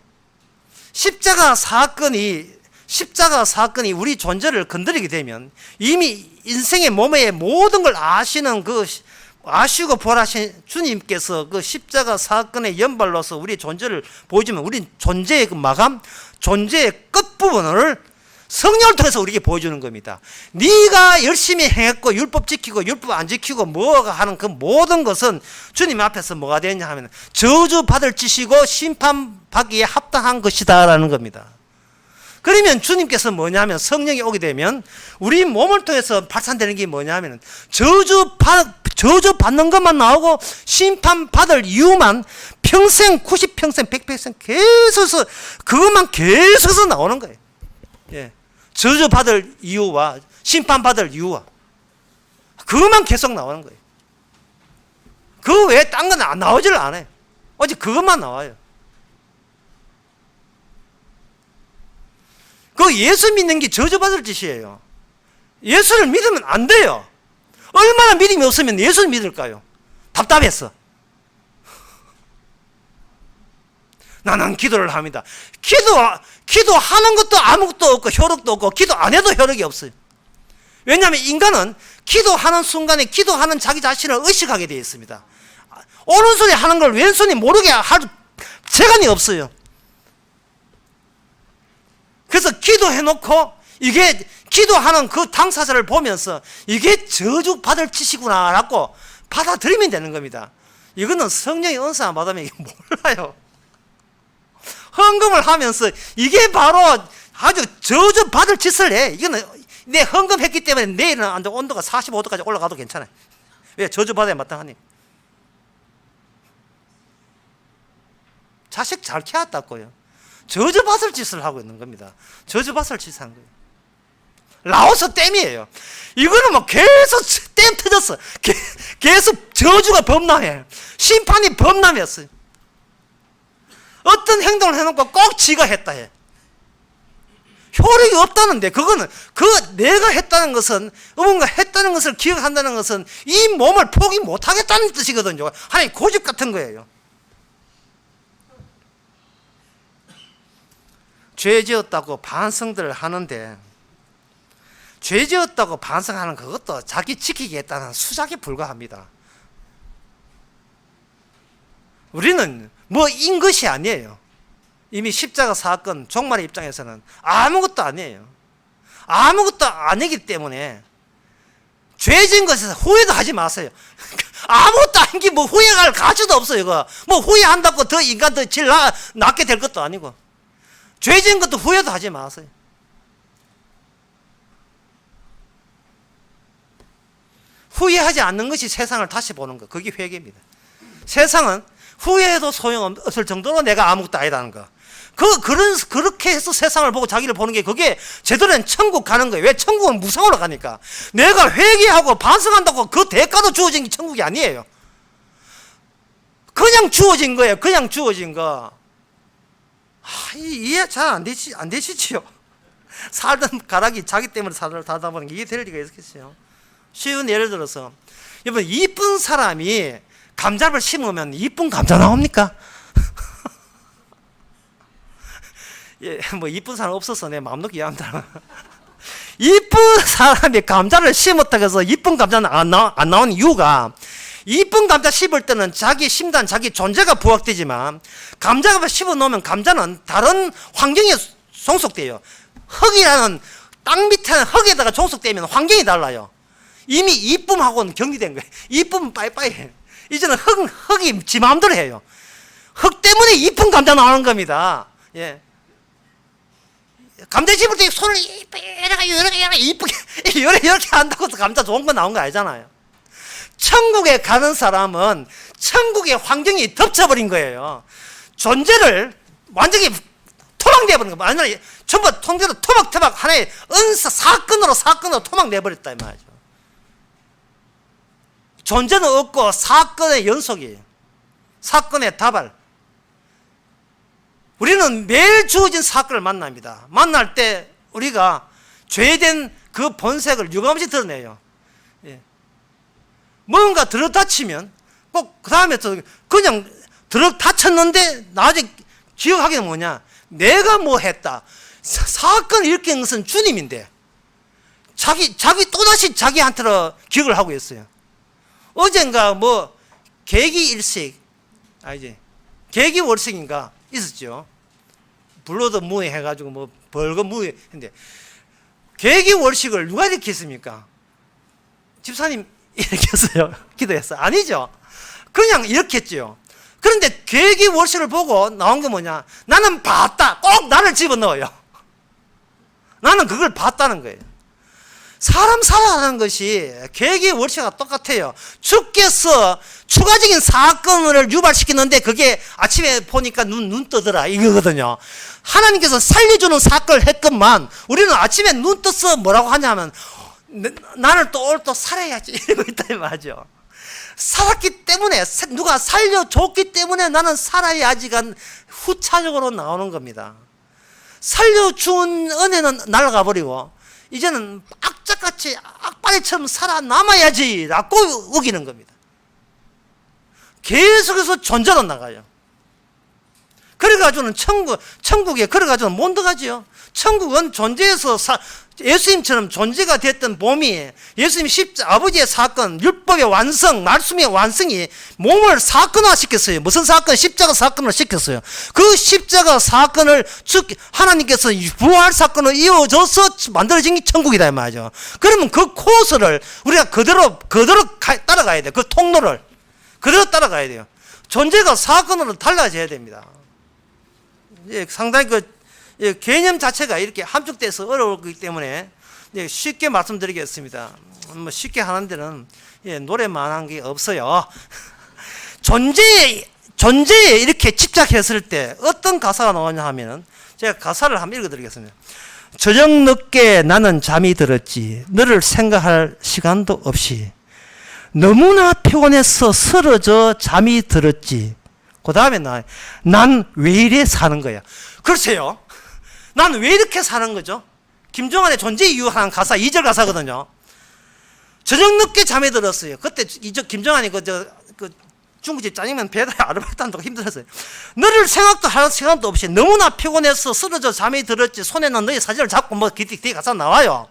십자가 사건이 우리 존재를 건드리게 되면 이미 인생의 몸의 모든 걸 아시고 보라신 주님께서 그 십자가 사건의 연발로서 우리의 존재를 보여주면 우리 존재의 그 마감, 존재의 끝부분을 성령을 통해서 우리에게 보여주는 겁니다. 네가 열심히 행했고 율법 지키고 율법 안 지키고 뭐가 하는 그 모든 것은 주님 앞에서 뭐가 되느냐 하면 저주받을 짓이고 심판받기에 합당한 것이다 라는 겁니다. 그러면 주님께서 뭐냐면 성령이 오게 되면 우리 몸을 통해서 발산되는 게 뭐냐면 저주받는 것만 나오고 심판받을 이유만 평생 90평생 100평생 계속해서 그것만 계속해서 나오는 거예요. 예. 저주받을 이유와 심판받을 이유와 그것만 계속 나오는 거예요. 그 외에 딴 건 나오지를 않아요. 오직 그것만 나와요. 그 예수 믿는 게 저주받을 짓이에요. 예수를 믿으면 안 돼요. 얼마나 믿음이 없으면 예수를 믿을까요? 답답했어. 나는 기도를 합니다. 기도하는 것도 아무것도 없고 효력도 없고 기도 안 해도 효력이 없어요. 왜냐하면 인간은 기도하는 순간에 기도하는 자기 자신을 의식하게 되어 있습니다. 오른손이 하는 걸 왼손이 모르게 할 재간이 없어요. 그래서 기도해놓고 이게 기도하는 그 당사자를 보면서 이게 저주받을 짓이구나 라고 받아들이면 되는 겁니다. 이거는 성령의 은사 안 받으면 이게 몰라요. 헌금을 하면서 이게 바로 아주 저주받을 짓을 해. 이거는 내 헌금했기 때문에 내일은 온도가 45도까지 올라가도 괜찮아요. 왜? 저주받아야 마땅하니. 자식 잘 키웠다고요. 저주받을 짓을 하고 있는 겁니다. 저주받을 짓을 한 거예요. 라오스 댐이에요. 이거는 뭐 계속 댐 터졌어. 계속 저주가 범람해. 심판이 범람했어요. 어떤 행동을 해놓고 꼭 지가 했다 해. 효력이 없다는데 그거는 내가 했다는 것은 뭔가 했다는 것을 기억한다는 것은 이 몸을 포기 못하겠다는 뜻이거든요. 하나의 고집 같은 거예요. 죄 지었다고 반성들을 하는데 죄 지었다고 반성하는 그것도 자기 지키겠다는 수작에 불과합니다. 우리는 뭐인 것이 아니에요. 이미 십자가 사건 종말의 입장에서는 아무것도 아니에요. 아무것도 아니기 때문에 죄진 것에서 후회도 하지 마세요. 아무것도 아닌 게 뭐 후회할 가치도 없어요. 이거 뭐 후회한다고 더 인간 더 질 낫게 될 것도 아니고, 죄진 것도 후회도 하지 마세요. 후회하지 않는 것이 세상을 다시 보는 것, 그게 회개입니다. 세상은 후회해도 소용없을 정도로 내가 아무것도 아니다는 거. 그렇게 해서 세상을 보고 자기를 보는 게, 그게 제대로는 천국 가는 거예요. 왜? 천국은 무상으로 가니까. 내가 회개하고 반성한다고 그 대가로 주어진 게 천국이 아니에요. 그냥 주어진 거예요. 그냥 주어진 거. 이해 잘 안 되시지요? 살던 가락이 자기 때문에 살다 보는 게 이해될 리가 있겠어요? 쉬운 예를 들어서, 여러분, 이쁜 사람이 감자를 심으면 이쁜 감자 나옵니까? 예, 뭐 이쁜 사람 없어서 내 마음 놓고 이해합니다. 이쁜 사람이 감자를 심었다고 해서 이쁜 감자는 안 나오는 이유가, 이쁜 감자 심을 때는 자기 심단, 자기 존재가 부각되지만, 감자가 심어 놓으면 감자는 다른 환경에 종속돼요. 흙이라는 땅 밑에 흙에다가 종속되면 환경이 달라요. 이미 이쁨하고는 격리된 거예요. 이쁨은 빠이빠이해요. 이제는 흙이 지 마음대로 해요. 흙 때문에 이쁜 감자 나오는 겁니다. 예. 감자 집을 때 손을 이쁘게 이렇게 한다고 해서 감자 좋은 거 나온 거 아니잖아요. 천국에 가는 사람은 천국의 환경이 덮쳐버린 거예요. 존재를 완전히 토막내버린 거예요. 완전히 전부 통째로 토막토막 하나의 사건으로 토막 내버렸다 이 말이죠. 존재는 없고 사건의 연속이에요. 사건의 다발. 우리는 매일 주어진 사건을 만납니다. 만날 때 우리가 죄된 그 본색을 유감없이 드러내요. 예. 뭔가 들어다치면 꼭 그 다음에 그냥 들어다쳤는데 나중에 기억하기는 뭐냐, 내가 뭐 했다. 사건을 일으킨 것은 주님인데 자기 또다시 자기한테로 기억을 하고 있어요. 어젠가 뭐 계기일식 아니지, 계기월식인가 있었죠. 블러드 무에 해가지고 뭐 벌금 무에 했는데, 계기월식을 누가 일으켰습니까? 집사님 일으켰어요? 기도했어요? 아니죠. 그냥 일으켰죠. 그런데 계기월식을 보고 나온 게 뭐냐, 나는 봤다. 꼭 나를 집어넣어요. 나는 그걸 봤다는 거예요. 사람 살아가는 것이 계기월식과 똑같아요. 주께서 추가적인 사건을 유발시키는데 그게 아침에 보니까 눈 뜨더라 이거거든요. 하나님께서 살려주는 사건을 했건만 우리는 아침에 눈 떠서 뭐라고 하냐면, 나는 또 오늘 또 살아야지 이러고 있다 이 말이죠. 살았기 때문에, 누가 살려줬기 때문에 나는 살아야지가 후차적으로 나오는 겁니다. 살려준 은혜는 날아가 버리고 이제는 악착같이 악바리처럼 살아남아야지 라고 우기는 겁니다. 계속해서 존재로 나가요. 그래가지고는 천국에 그래가지고는 못 들어가지요. 천국은 존재에서 예수님처럼 존재가 됐던 몸이, 예수님 아버지의 사건, 율법의 완성, 말씀의 완성이 몸을 사건화 시켰어요. 무슨 사건? 십자가 사건을 시켰어요. 그 십자가 사건을 하나님께서 부활 사건을 이어져서 만들어진 게 천국이다 이 말이죠. 그러면 그 코스를 우리가 그대로 따라가야 돼요. 그 통로를 그대로 따라가야 돼요. 존재가 사건으로 달라져야 됩니다. 상당히 개념 자체가 이렇게 함축돼서 어려웠기 때문에 쉽게 말씀드리겠습니다. 뭐 쉽게 하는 데는 노래만 한 게 없어요. 존재에 이렇게 집착했을 때 어떤 가사가 나오냐 하면은, 제가 가사를 한번 읽어드리겠습니다. 저녁 늦게 나는 잠이 들었지, 너를 생각할 시간도 없이 너무나 피곤해서 쓰러져 잠이 들었지. 그 다음에 난 왜 이래 사는 거야. 글쎄요, 난 왜 이렇게 사는 거죠? 김종환의 존재 이유 하는 가사, 2절 가사거든요. 저녁 늦게 잠에 들었어요. 그때 김종환이 그 중국집 짜장면 배달 아르바이트 한다고 힘들었어요. 너를 생각도 할 시간도 없이 너무나 피곤해서 쓰러져 잠이 들었지, 손에는 너의 사진을 잡고 뭐 뒤에 가사 나와요.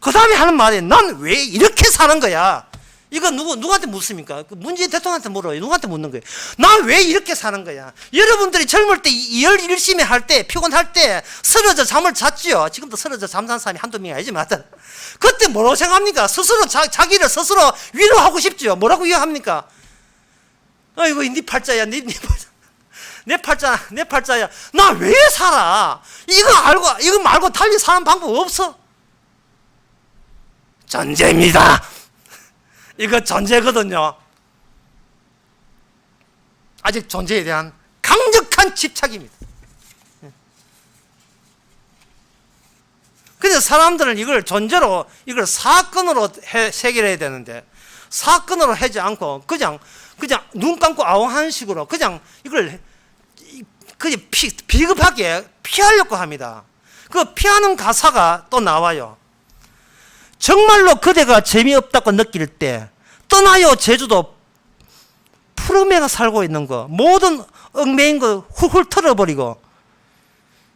그 다음에 하는 말이 난 왜 이렇게 사는 거야. 이거 누구한테 묻습니까? 문재인 대통령한테 물어요. 누구한테 묻는 거예요? 나 왜 이렇게 사는 거야? 여러분들이 젊을 때 열심히 할 때, 피곤할 때 쓰러져 잠을 잤지요. 지금도 쓰러져 잠자는 사람이 한두 명이 아니지만 그때 뭐라고 생각합니까? 스스로 자기를 스스로 위로하고 싶죠. 뭐라고 위로합니까? 이거 네 팔자야, 네 팔자, 내 팔자야. 나 왜 살아? 이거 말고 달리 사는 방법 없어. 전제입니다. 이거 존재거든요. 아직 존재에 대한 강력한 집착입니다. 그래서 사람들은 이걸 존재로, 이걸 사건으로 해결해야 되는데, 사건으로 하지 않고 그냥 눈 감고 아웅하는 식으로 그냥 이걸 그냥 비겁하게 피하려고 합니다. 그 피하는 가사가 또 나와요. 정말로 그대가 재미없다고 느낄 때 떠나요 제주도. 푸르메가 살고 있는 거, 모든 얽매인 거 훌훌 털어버리고.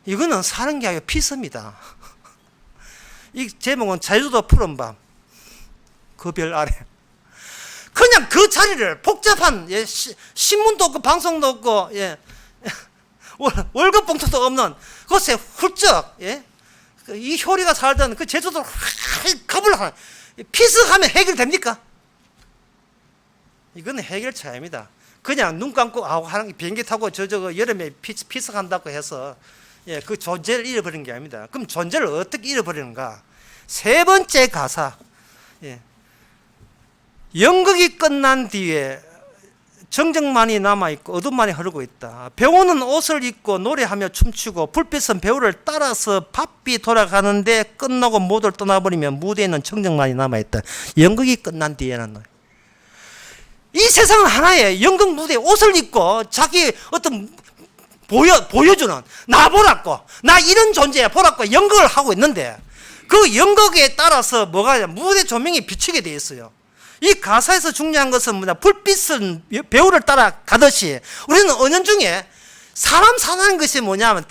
이거는 사는 게 아니라 피서입니다. 이 제목은 제주도 푸른밤, 그 별 아래. 그냥 그 자리를 복잡한, 신문도 없고 방송도 없고, 월급 봉투도 없는 곳에 훌쩍, 이 효리가 살던 그 제주도를 겁을 하는, 피서하면 해결됩니까? 이거는 해결차 아닙니다. 그냥 눈 감고 하는 비행기 타고 여름에 피서한다고 해서 그 존재를 잃어버린 게 아닙니다. 그럼 존재를 어떻게 잃어버리는가? 세 번째 가사, 연극이 끝난 뒤에 정적만이 남아있고 어둠만이 흐르고 있다. 배우는 옷을 입고 노래하며 춤추고 불빛은 배우를 따라서 바삐 돌아가는데 끝나고 모두를 떠나버리면 무대에는 정적만이 남아있다. 연극이 끝난 뒤에는. 이 세상은 하나의 연극 무대에 옷을 입고 자기 어떤 보여주는, 나 보라고, 나 이런 존재야 보라고 연극을 하고 있는데, 그 연극에 따라서 뭐가 무대 조명이 비추게 되어 있어요. 이 가사에서 중요한 것은 뭐냐? 불빛은 배우를 따라가듯이 우리는 은연중에 사람 사는 것이 뭐냐면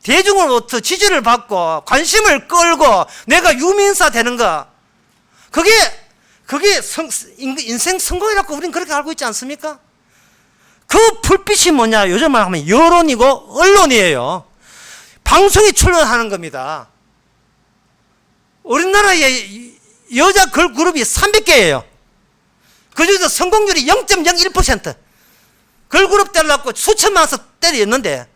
대중으로부터 지지를 받고 관심을 끌고 내가 유명인사 되는 거, 그게 인생 성공이라고 우리는 그렇게 알고 있지 않습니까? 그 불빛이 뭐냐? 요즘 말 하면 여론이고 언론이에요. 방송에 출연하는 겁니다. 우리나라의 여자 걸그룹이 300개예요. 그중에서 성공률이 0.01%. 걸그룹 때려갖고 수천만원씩 때렸는데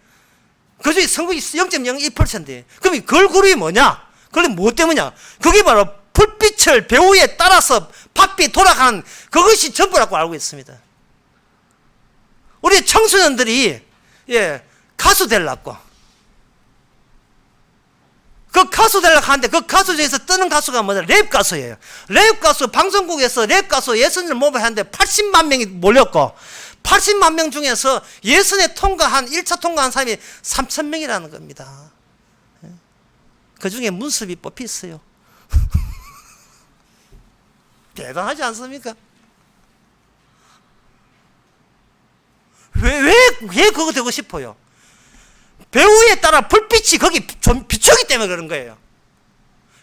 그중에 성공이 0.01%예요. 그럼 이 걸그룹이 뭐냐? 그게 뭐 때문이냐? 그게 바로 불빛을 배우에 따라서 바삐 돌아가는 그것이 전부라고 알고 있습니다. 우리 청소년들이 가수 되려고, 그 가수 되려고 하는데 그 가수 중에서 뜨는 가수가 뭐냐? 랩 가수예요. 랩 가수, 방송국에서 랩 가수 예선을 모집하는데 80만 명이 몰렸고 80만 명 중에서 예선에 통과한 1차 통과한 사람이 3,000명이라는 겁니다. 그 중에 문습이 뽑혔어요. 대단하지 않습니까? 왜 그거 되고 싶어요? 배우에 따라 불빛이 거기 좀 비추기 때문에 그런 거예요.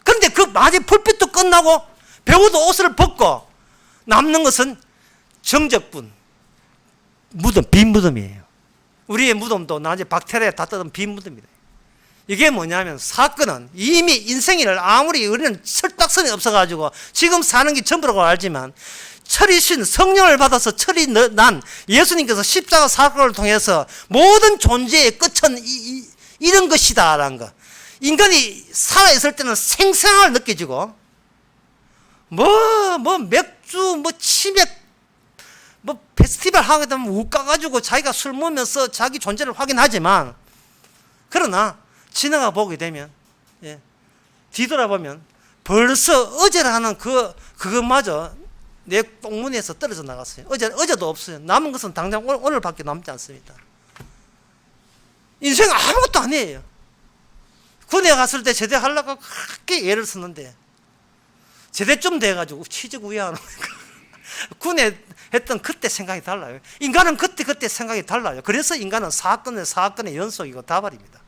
그런데 그 마지막 불빛도 끝나고 배우도 옷을 벗고 남는 것은 정적뿐, 무덤, 빈 무덤이에요. 우리의 무덤도 나중에 박테리아 다 뜯은 빈 무덤이다. 이게 뭐냐면 사건은 이미 인생을 아무리 우리는 철딱선이 없어가지고 지금 사는 게 전부라고 알지만 철이신 성령을 받아서 철이 난 예수님께서 십자가 사건을 통해서 모든 존재의 끝은 이런 것이다 라는 거. 인간이 살아있을 때는 생생함을 느껴지고 맥주 치맥 페스티벌 하게 되면 웃가가지고 자기가 술 먹으면서 자기 존재를 확인하지만, 그러나 지나가 보게 되면 뒤돌아보면 벌써 어제라는 그것마저 내 똥문에서 떨어져 나갔어요. 어제도 없어요. 남은 것은 당장 오늘밖에 남지 않습니다. 인생 아무것도 아니에요. 군에 갔을 때 제대하려고 그렇게 애를 쓰는데 제대쯤 돼가지고 취직 우회하는 군에 했던 그때 생각이 달라요. 인간은 그때 생각이 달라요. 그래서 인간은 사건의 연속이고 다발입니다.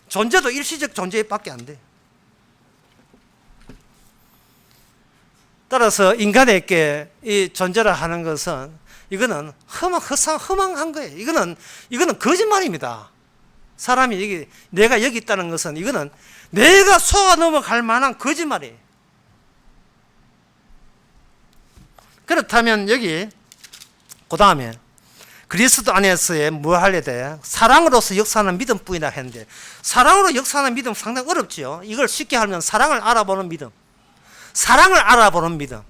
존재도 일시적 존재밖에 안 돼. 따라서 인간에게 이 존재를 하는 것은 이거는 허망한 거예요. 이거는 거짓말입니다. 사람이 여기, 내가 여기 있다는 것은 이거는 내가 속아 넘어갈 만한 거짓말이에요. 그렇다면 여기 그 다음에 그리스도 안에서의 뭐 하려 돼? 사랑으로서 역사하는 믿음뿐이라 했는데, 사랑으로 역사하는 믿음 상당히 어렵죠. 이걸 쉽게 하면 사랑을 알아보는 믿음, 사랑을 알아보는 믿음,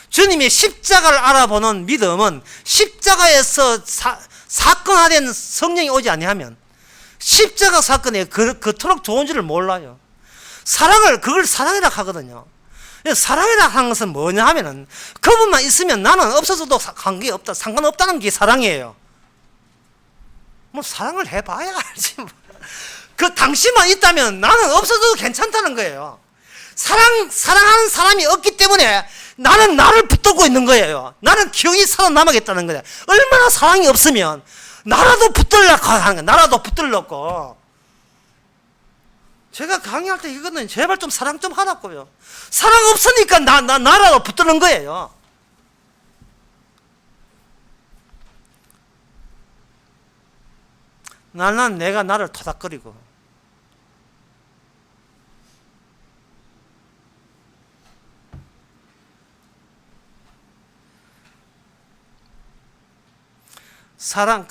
주님의 십자가를 알아보는 믿음은 십자가에서 사건화된 성령이 오지 아니하면 십자가 사건에 그토록 좋은 줄을 몰라요. 그걸 사랑이라 하거든요. 사랑이라 하는 것은 뭐냐 하면은 그분만 있으면 나는 없어져도 관계없다, 상관없다는 게 사랑이에요. 뭐 사랑을 해봐야 알지. 그 당신만 있다면 나는 없어져도 괜찮다는 거예요. 사랑하는 사람이 없기 때문에 나는 나를 붙들고 있는 거예요. 나는 기억이 살아남아겠다는 거예요. 얼마나 사랑이 없으면 나라도 붙들려고 하는 거예요. 나라도 붙들려고. 제가 강의할 때 이거는 제발 좀 사랑 좀 하라고요. 사랑 없으니까 나라도 붙드는 거예요. 나는 내가 나를 토닥거리고, 사랑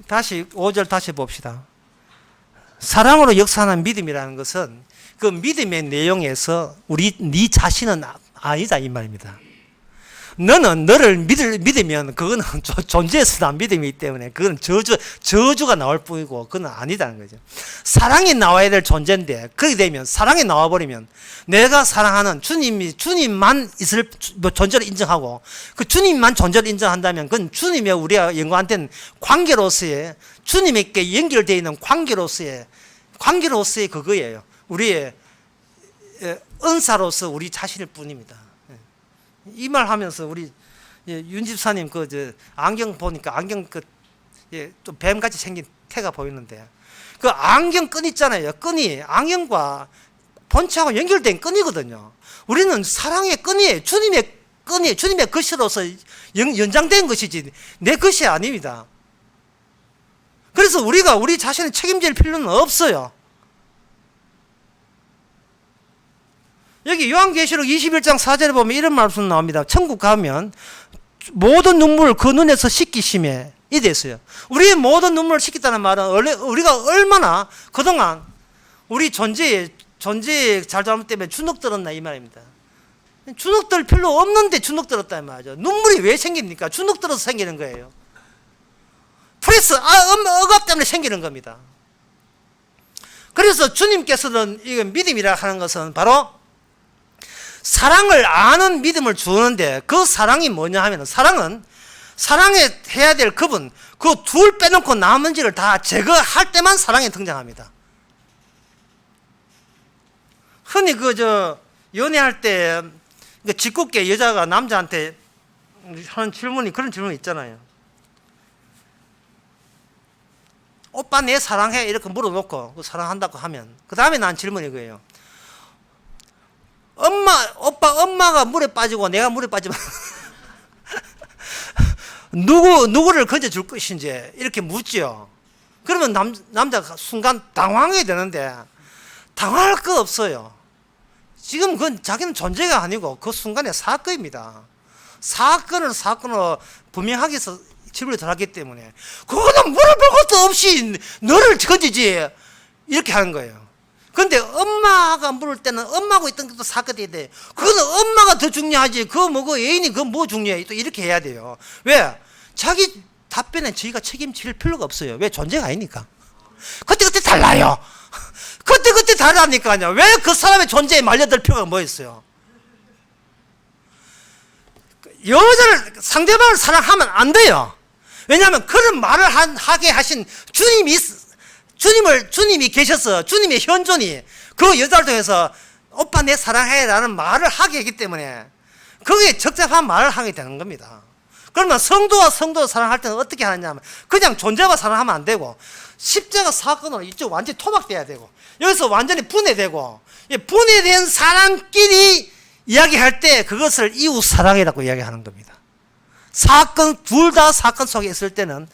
다시 5절 다시 봅시다. 사랑으로 역사하는 믿음이라는 것은 그 믿음의 내용에서 네 자신은 아니다 이 말입니다. 너는 너를 믿으면 그거는 존재에서 난 믿음이기 때문에 그건 저주가 나올 뿐이고 그건 아니다는 거죠. 사랑이 나와야 될 존재인데 그렇게 되면 사랑이 나와버리면 내가 사랑하는 주님만 있을 존재를 인정하고 그 주님만 존재를 인정한다면 그건 주님의 우리가 연관된 관계로서의 주님에게 연결되어 있는 관계로서의 그거예요. 우리의 은사로서 우리 자신일 뿐입니다. 이 말 하면서 우리 윤 집사님 안경 보니까 안경 좀 뱀같이 생긴 태가 보이는데 그 안경 끈 있잖아요. 끈이 안경과 본체하고 연결된 끈이거든요. 우리는 사랑의 끈이에요. 주님의 끈이에요. 주님의 것으로서 연장된 것이지 내 것이 아닙니다. 그래서 우리가 우리 자신을 책임질 필요는 없어요. 여기 요한계시록 21장 4절에 보면 이런 말씀 나옵니다. 천국 가면 모든 눈물을 그 눈에서 씻기심에 이 됐어요. 우리의 모든 눈물을 씻겠다는 말은 우리가 얼마나 그동안 우리 존재에 잘잘못 때문에 주눅들었나 이 말입니다. 주눅들 필요 없는데 주눅들었다는 말이죠. 눈물이 왜 생깁니까? 주눅들어서 생기는 거예요. 프레스, 억압 때문에 생기는 겁니다. 그래서 주님께서는 이건 믿음이라 하는 것은 바로 사랑을 아는 믿음을 주는데 그 사랑이 뭐냐 하면 사랑해야 될 그분 그 둘 빼놓고 나머지를 다 제거할 때만 사랑에 등장합니다. 흔히 연애할 때 짓궂게 여자가 남자한테 하는 그런 질문이 있잖아요. 오빠 내 사랑해 이렇게 물어놓고 사랑한다고 하면 그 다음에 난 질문이 그예요. 엄마가 물에 빠지고 내가 물에 빠지면 누구를 건져줄 것인지 이렇게 묻죠. 그러면 남자가 순간 당황해야 되는데 당황할 거 없어요. 지금 그건 자기는 존재가 아니고 그 순간의 사건입니다. 사건으로 분명하게 질문을 들어갔기 때문에 그거는 물어볼 것도 없이 너를 건지지 이렇게 하는 거예요. 그런데 엄마가 물을 때는 엄마하고 있던 것도 사건이 돼. 그거는 엄마가 더 중요하지. 그 애인이 뭐 중요해. 또 이렇게 해야 돼요. 왜? 자기 답변에 저희가 책임질 필요가 없어요. 왜? 존재가 아니니까. 그때 달라요. 그때 다르다니까요. 왜 그 사람의 존재에 말려들 필요가 뭐 있어요? 여자를 상대방을 사랑하면 안 돼요. 왜냐하면 그런 말을 하게 하신 주님이 계셔서 주님의 현존이 그 여자를 통해서 오빠 내 사랑해 라는 말을 하게 했기 때문에 그게 적절한 말을 하게 되는 겁니다. 그러면 성도와 사랑할 때는 어떻게 하느냐 하면 그냥 존재와 사랑하면 안 되고 십자가 사건으로 이쪽 완전히 토막돼야 되고 여기서 완전히 분해되고 분해된 사람끼리 이야기할 때 그것을 이웃 사랑이라고 이야기하는 겁니다. 사건, 둘 다 사건 속에 있을 때는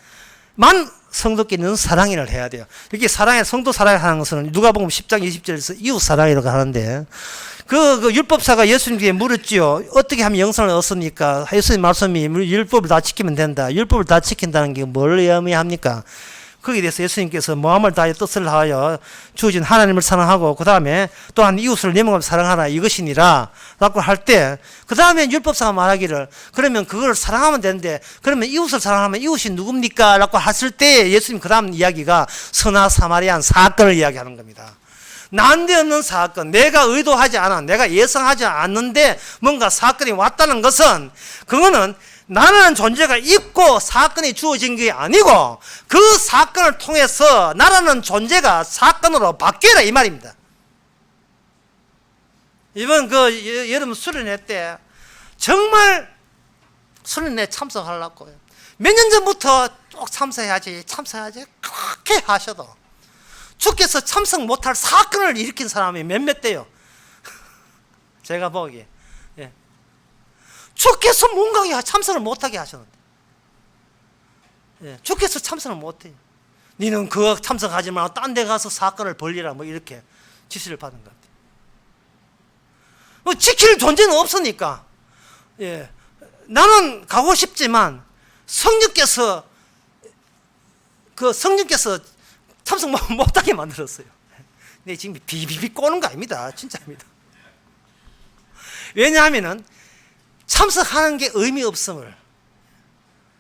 만 성도끼리는 사랑이를 해야 돼요. 이렇게 사랑에, 성도 사랑하는 것은 누가복음 10장 20절에서 이웃 사랑이라고 하는데, 그 율법사가 예수님께 물었지요. 어떻게 하면 영생을 얻습니까? 예수님 말씀이 율법을 다 지키면 된다. 율법을 다 지킨다는 게 뭘 의미합니까? 거기에 대해서 예수님께서 마음을 다하여 뜻을 다하여 주어진 하나님을 사랑하고 그 다음에 또한 이웃을 내 몸과 사랑하라 이것이니라 라고 할 때 그 다음에 율법사가 말하기를 그러면 그걸 사랑하면 되는데 그러면 이웃을 사랑하면 이웃이 누굽니까? 라고 했을 때 예수님 그 다음 이야기가 선한 사마리안 사건을 이야기하는 겁니다. 난데없는 사건, 내가 의도하지 않아, 내가 예상하지 않는데 뭔가 사건이 왔다는 것은 그거는 나라는 존재가 있고 사건이 주어진 게 아니고 그 사건을 통해서 나라는 존재가 사건으로 바뀌어라 이 말입니다. 이번 그 여름 수련회 때 정말 수련회 참석하려고 몇 년 전부터 꼭 참석해야지 그렇게 하셔도 주께서 참석 못할 사건을 일으킨 사람이 몇몇 돼요. 제가 보기에 주께서 뭔가 참석을 못하게 하셨는데 주께서 참석을 못해요. 너는 그거 참석하지 말고 딴 데 가서 사건을 벌리라 뭐 이렇게 지시를 받은 것 같아요. 뭐 지킬 존재는 없으니까 나는 가고 싶지만 성령께서 참석 못하게 만들었어요. 근데 지금 비비비 꼬는 거 아닙니다. 진짜입니다. 왜냐하면은 참석하는 게 의미 없음을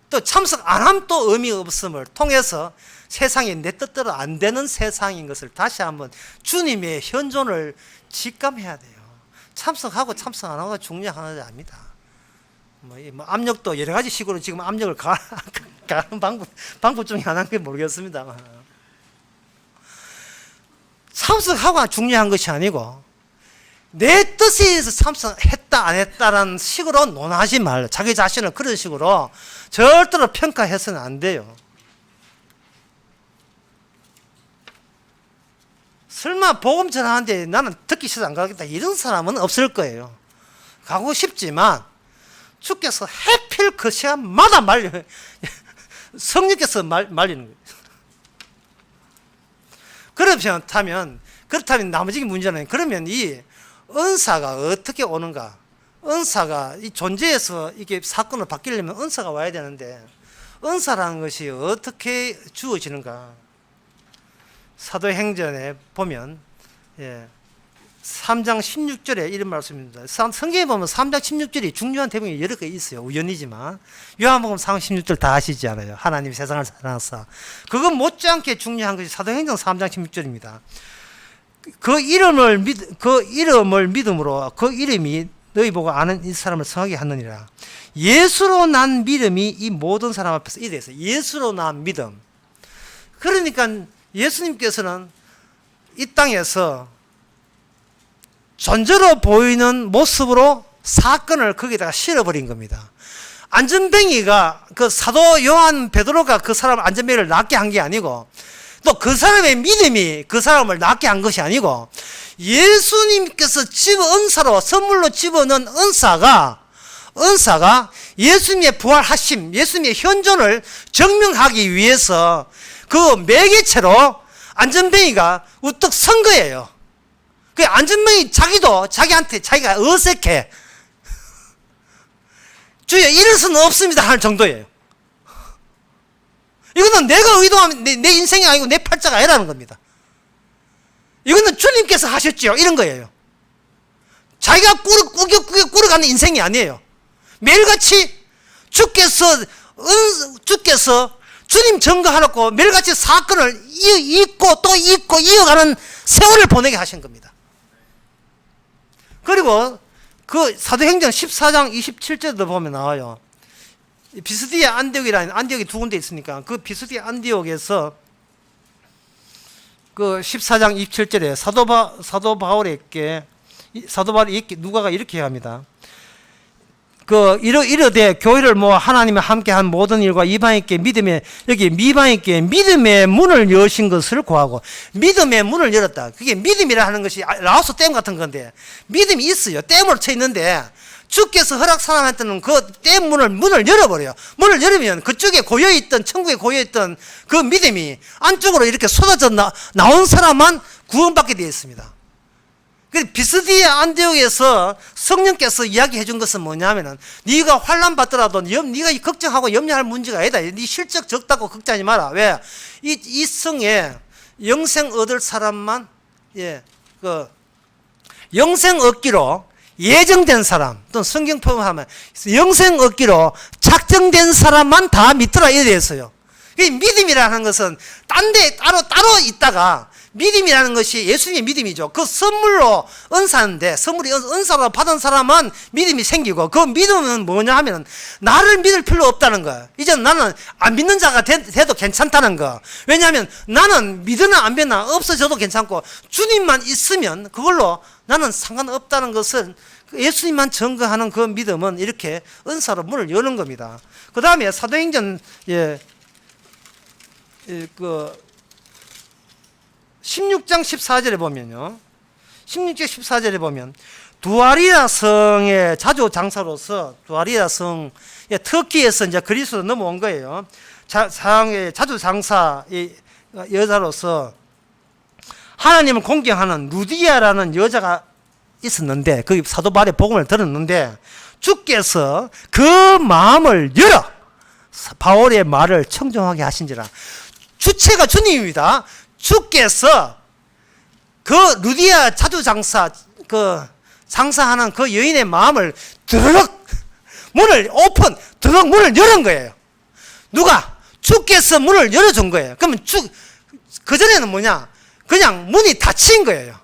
또 참석 안 하면 또 의미 없음을 통해서 세상이 내 뜻대로 안 되는 세상인 것을 다시 한번 주님의 현존을 직감해야 돼요. 참석하고 참석 안 하고가 중요한 게 아닙니다. 뭐 압력도 여러 가지 식으로 지금 압력을 가는 방법 중에 하나인지 모르겠습니다. 참석하고가 중요한 것이 아니고 내 뜻에 의해서 참석했다 안 했다라는 식으로 논하지 말라. 자기 자신을 그런 식으로 절대로 평가해서는 안 돼요. 설마 복음 전하는데 나는 듣기 싫어서 안 가겠다 이런 사람은 없을 거예요. 가고 싶지만 주께서 해필 그 시간마다 성령께서 말리는 거예요. 그렇다면 나머지 문제는 그러면 이 은사가 어떻게 오는가? 은사가 이 존재에서 이게 사건을 바뀌려면 은사가 와야 되는데 은사라는 것이 어떻게 주어지는가? 사도행전에 보면 3장 16절에 이런 말씀입니다. 성경에 보면 3장 16절이 중요한 대목이 여러 개 있어요. 우연이지만 요한복음 3장 16절 다 아시지 않아요? 하나님이 세상을 사랑하사. 그건 못지않게 중요한 것이 사도행전 3장 16절입니다. 그 이름을 믿음으로 그 이름이 너희 보고 아는 이 사람을 성하게 하느니라. 예수로 난 믿음이 이 모든 사람 앞에서 이래서 예수로 난 믿음. 그러니까 예수님께서는 이 땅에서 존재로 보이는 모습으로 사건을 거기다가 실어버린 겁니다. 안전뱅이가 그 사도 요한 베드로가 그 사람 안전뱅이를 낫게 한 게 아니고 또 그 사람의 믿음이 그 사람을 낫게 한 것이 아니고 예수님께서 은사로 선물로 집어넣은 은사가 예수님의 부활하심, 예수님의 현존을 증명하기 위해서 그 매개체로 안전뱅이가 우뚝 선 거예요. 그 안전뱅이 자기도 자기한테 자기가 어색해. 주여 이럴 수는 없습니다 할 정도예요. 이거는 내가 의도하면 내 인생이 아니고 내 팔자가 아니라는 겁니다. 이거는 주님께서 하셨지요 이런 거예요. 자기가 꾸려가는 인생이 아니에요. 매일같이 주께서 주님 증거하라고 매일같이 사건을 잊고 또 잊고 이어가는 세월을 보내게 하신 겁니다. 그리고 그 사도행전 14장 27절도 보면 나와요. 비스디아 안디옥이라는 안디옥이 두 군데 있으니까 그 비스디아 안디옥에서 그 14장 27절에 사도 바울이 누가가 이렇게 합니다. 이러되 교회를 하나님과 함께한 모든 일과 이방인께 여기 미방인께 믿음의 문을 여신 것을 구하고, 믿음의 문을 열었다. 그게 믿음이라 하는 것이 라오스 댐 같은 건데, 믿음이 있어요. 댐으로 쳐 있는데 주께서 허락 사람한테는 그 댐 문을 열어버려요. 문을 열으면 그쪽에 고여있던, 천국에 고여있던 그 믿음이 안쪽으로 이렇게 쏟아져 나온 사람만 구원받게 되어 있습니다. 비스디아 안디옥에서 성령께서 이야기해 준 것은 뭐냐면은, 네가 환난 받더라도 네가 걱정하고 염려할 문제가 아니다. 네 실적 적다고 걱정하지 마라. 왜? 이 성에 영생 얻을 사람만, 영생 얻기로 예정된 사람, 또는 성경 표현하면 영생 얻기로 작정된 사람만 다 믿더라, 이래 되었어요. 믿음이라는 것은 딴 데 따로 있다가, 믿음이라는 것이 예수님의 믿음이죠. 그 선물로 은사인데, 선물이 은사로 받은 사람은 믿음이 생기고, 그 믿음은 뭐냐 하면 나를 믿을 필요 없다는 거야. 이제 나는 안 믿는 자가 돼도 괜찮다는 거. 왜냐하면 나는 믿으나 안 믿으나 없어져도 괜찮고, 주님만 있으면 그걸로 나는 상관없다는 것은, 예수님만 증거하는 그 믿음은 이렇게 은사로 문을 여는 겁니다. 그 다음에 사도행전 16장 14절에 보면요. 16장 14절에 보면, 두아리라 성의 자주 장사로서, 두아리라 성, 터키에서 이제 그리스로 넘어온 거예요. 자주 장사 여자로서 하나님을 공경하는 루디아라는 여자가 있었는데, 그 사도 바울의 복음을 들었는데, 주께서 그 마음을 열어 바울의 말을 청종하게 하신지라. 주체가 주님입니다. 주께서 그 루디아 자주 장사하는 그 여인의 마음을 드르륵 문을 열은 거예요. 누가? 주께서 문을 열어준 거예요. 그러면 그전에는 뭐냐? 그냥 문이 닫힌 거예요.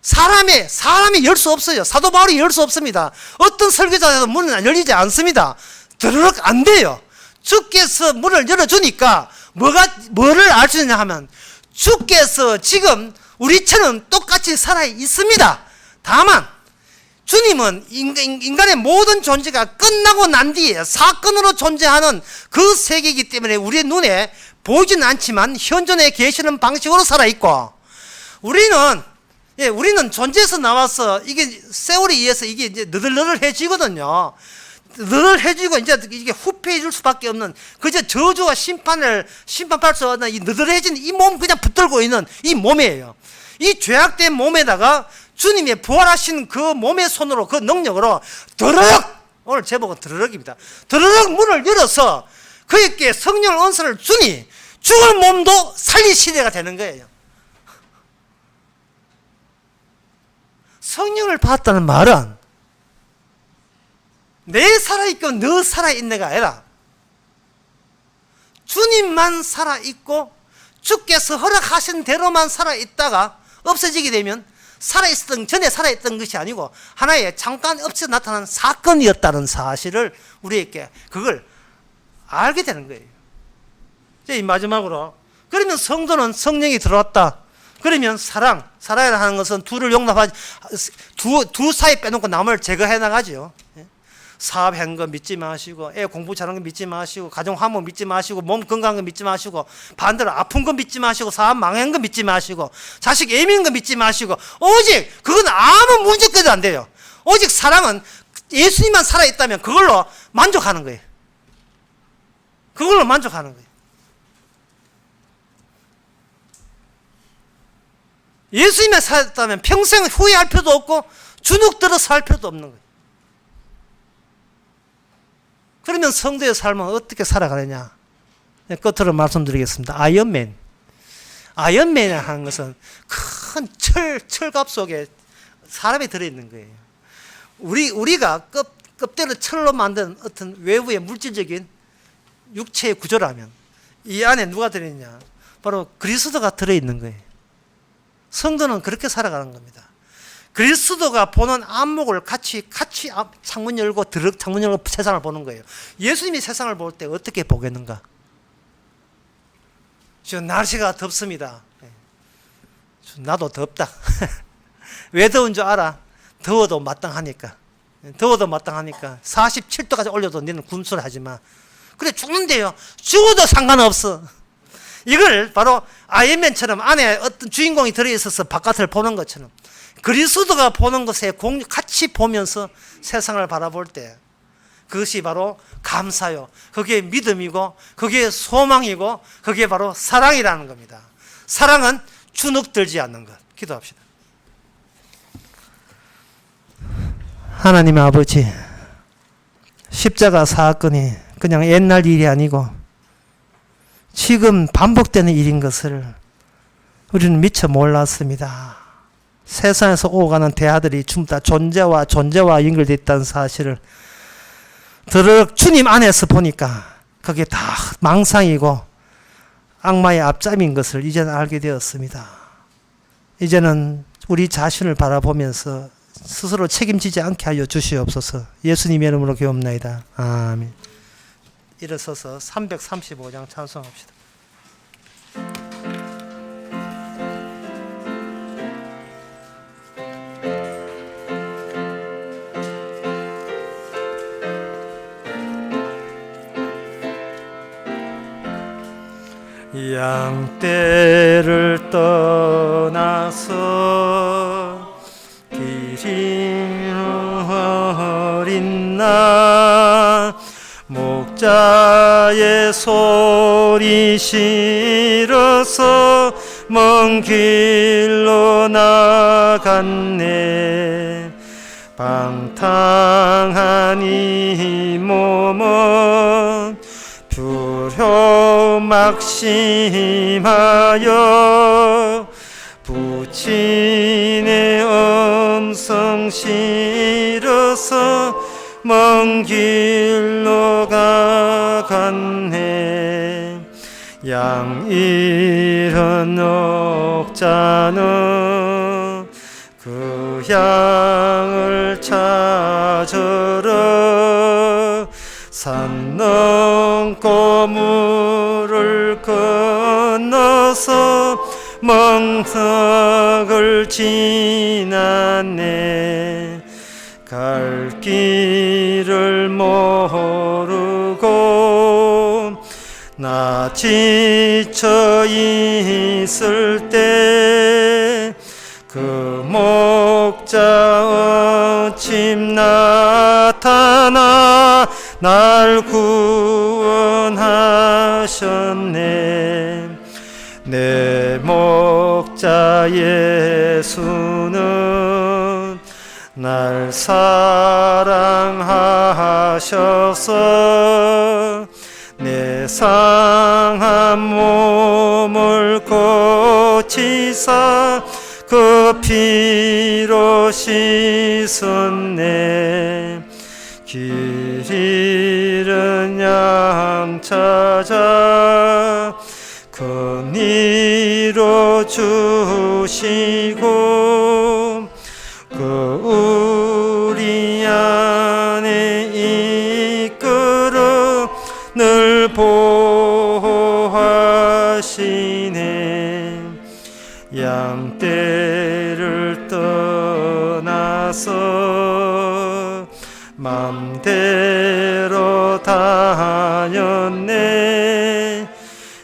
사람이 열 수 없어요. 사도 바울이 열 수 없습니다. 어떤 설교자도 문은 열리지 않습니다. 드르륵 안 돼요. 주께서 문을 열어주니까 뭐를 알 수 있냐 하면, 주께서 지금 우리처럼 똑같이 살아 있습니다. 다만 주님은 인간의 모든 존재가 끝나고 난 뒤에 사건으로 존재하는 그 세계이기 때문에 우리의 눈에 보이지는 않지만 현존에 계시는 방식으로 살아있고, 우리는 존재에서 나와서 이게 세월에 의해서 이게 이제 너덜너덜해지거든요. 너덜해지고 이제 이게 후패해질 수밖에 없는, 그저 저주와 심판받을 수 없는 이 너덜해진 이 몸 그냥 붙들고 있는 이 몸이에요. 이 죄악된 몸에다가 주님의 부활하신 그 몸의 손으로, 그 능력으로 드르륵, 오늘 제목은 드르륵입니다. 드르륵 문을 열어서 그에게 성령 은사를 주니 죽을 몸도 살릴 시대가 되는 거예요. 성령을 받았다는 말은 내 살아있고 너 살아있네가 아니라 주님만 살아있고 주께서 허락하신 대로만 살아있다가 없어지게 되면 전에 살아있던 것이 아니고 하나의 잠깐 없이 나타난 사건이었다는 사실을 우리에게 그걸 알게 되는 거예요. 이제 마지막으로, 그러면 성도는 성령이 들어왔다. 그러면 사랑이라 하는 것은 둘을 용납하지, 두 사이 빼놓고 남을 제거해 나가죠. 사업한 거 믿지 마시고, 애 공부 잘하는 거 믿지 마시고, 가정 화목 믿지 마시고, 몸 건강한 거 믿지 마시고, 반대로 아픈 거 믿지 마시고, 사업 망한 거 믿지 마시고, 자식 애미는 거 믿지 마시고, 오직 그건 아무 문제까지도 안 돼요. 오직 사랑은 예수님만 살아있다면 그걸로 만족하는 거예요. 그걸로 만족하는 거예요. 예수님만 살았다면 평생 후회할 필요도 없고 주눅 들어서 할 필요도 없는 거예요. 그러면 성도의 삶은 어떻게 살아가느냐? 끝으로 말씀드리겠습니다. 아이언맨이라는 하는 것은 큰 철갑 속에 사람이 들어있는 거예요. 우리가 껍데기를 철로 만든 어떤 외부의 물질적인 육체의 구조라면 이 안에 누가 들어있냐? 바로 그리스도가 들어있는 거예요. 성도는 그렇게 살아가는 겁니다. 그리스도가 보는 안목을 같이 창문 열고 창문 열고 세상을 보는 거예요. 예수님이 세상을 볼 때 어떻게 보겠는가? 지금 날씨가 덥습니다. 나도 덥다. 왜 더운 줄 알아? 더워도 마땅하니까. 더워도 마땅하니까 47도까지 올려도 너는 군소리 하지 마. 그래 죽는데요. 죽어도 상관없어. 이걸 바로 아이언맨처럼 안에 어떤 주인공이 들어있어서 바깥을 보는 것처럼 그리스도가 보는 것에 같이 보면서 세상을 바라볼 때 그것이 바로 감사요. 그게 믿음이고 그게 소망이고 그게 바로 사랑이라는 겁니다. 사랑은 주눅들지 않는 것. 기도합시다. 하나님 아버지, 십자가 사건이 그냥 옛날 일이 아니고 지금 반복되는 일인 것을 우리는 미처 몰랐습니다. 세상에서 오가는 대화들이 전부 다 존재와 연결되어 있다는 사실을 주님 안에서 보니까 그게 다 망상이고 악마의 앞잡이인 것을 이제는 알게 되었습니다. 이제는 우리 자신을 바라보면서 스스로 책임지지 않게 하여 주시옵소서. 예수님의 이름으로 기도합나이다. 아멘. 일어서서 335장 찬송합시다. 양떼를 떠나서 길이 어린 날 목자의 소리 싫어서 먼 길로 나갔네. 방탕한 이 몸은 불효 막심하여 부친의 음성 싫어서 먼 길로 가갔네. 양 잃은 억자는 그 양을 찾으러 산 넘고 물을 건너서 멍석을 지났네. 갈 길을 모르고 나 지쳐 있을 때 그 목자 어침 나타나 날 구원하셨네. 내 목자 예수는 날 사랑하셔서 내 상한 몸을 고치사 그 피로 씻었네. 길 잃은 양 찾아 그니로 주시고 그 우리 안에 이끌어 늘 보호하시네. 양떼를 떠나서 맘대로 다녔네.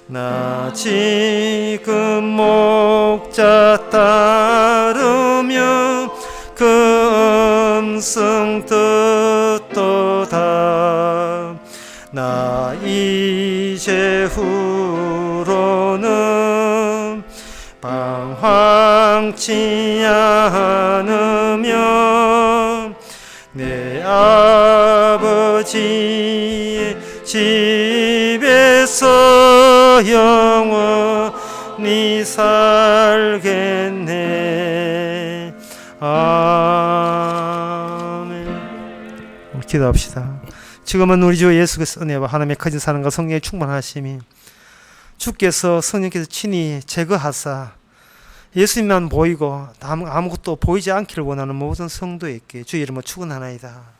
나 지금 목자 따르며 그 음성 듣도다. 나 이제 후로는 방황치 않으며 내 아버지의 집에서 영원히 살겠네. 아멘. 기도합시다. 지금은 우리 주 예수 그리스도의 은혜와 하나님의 거짓 사랑과 성령의 충만하심이 주께서 성령께서 친히 제거하사 예수님만 보이고 아무것도 보이지 않기를 원하는 모든 성도에게 주의 이름으로 축원하나이다.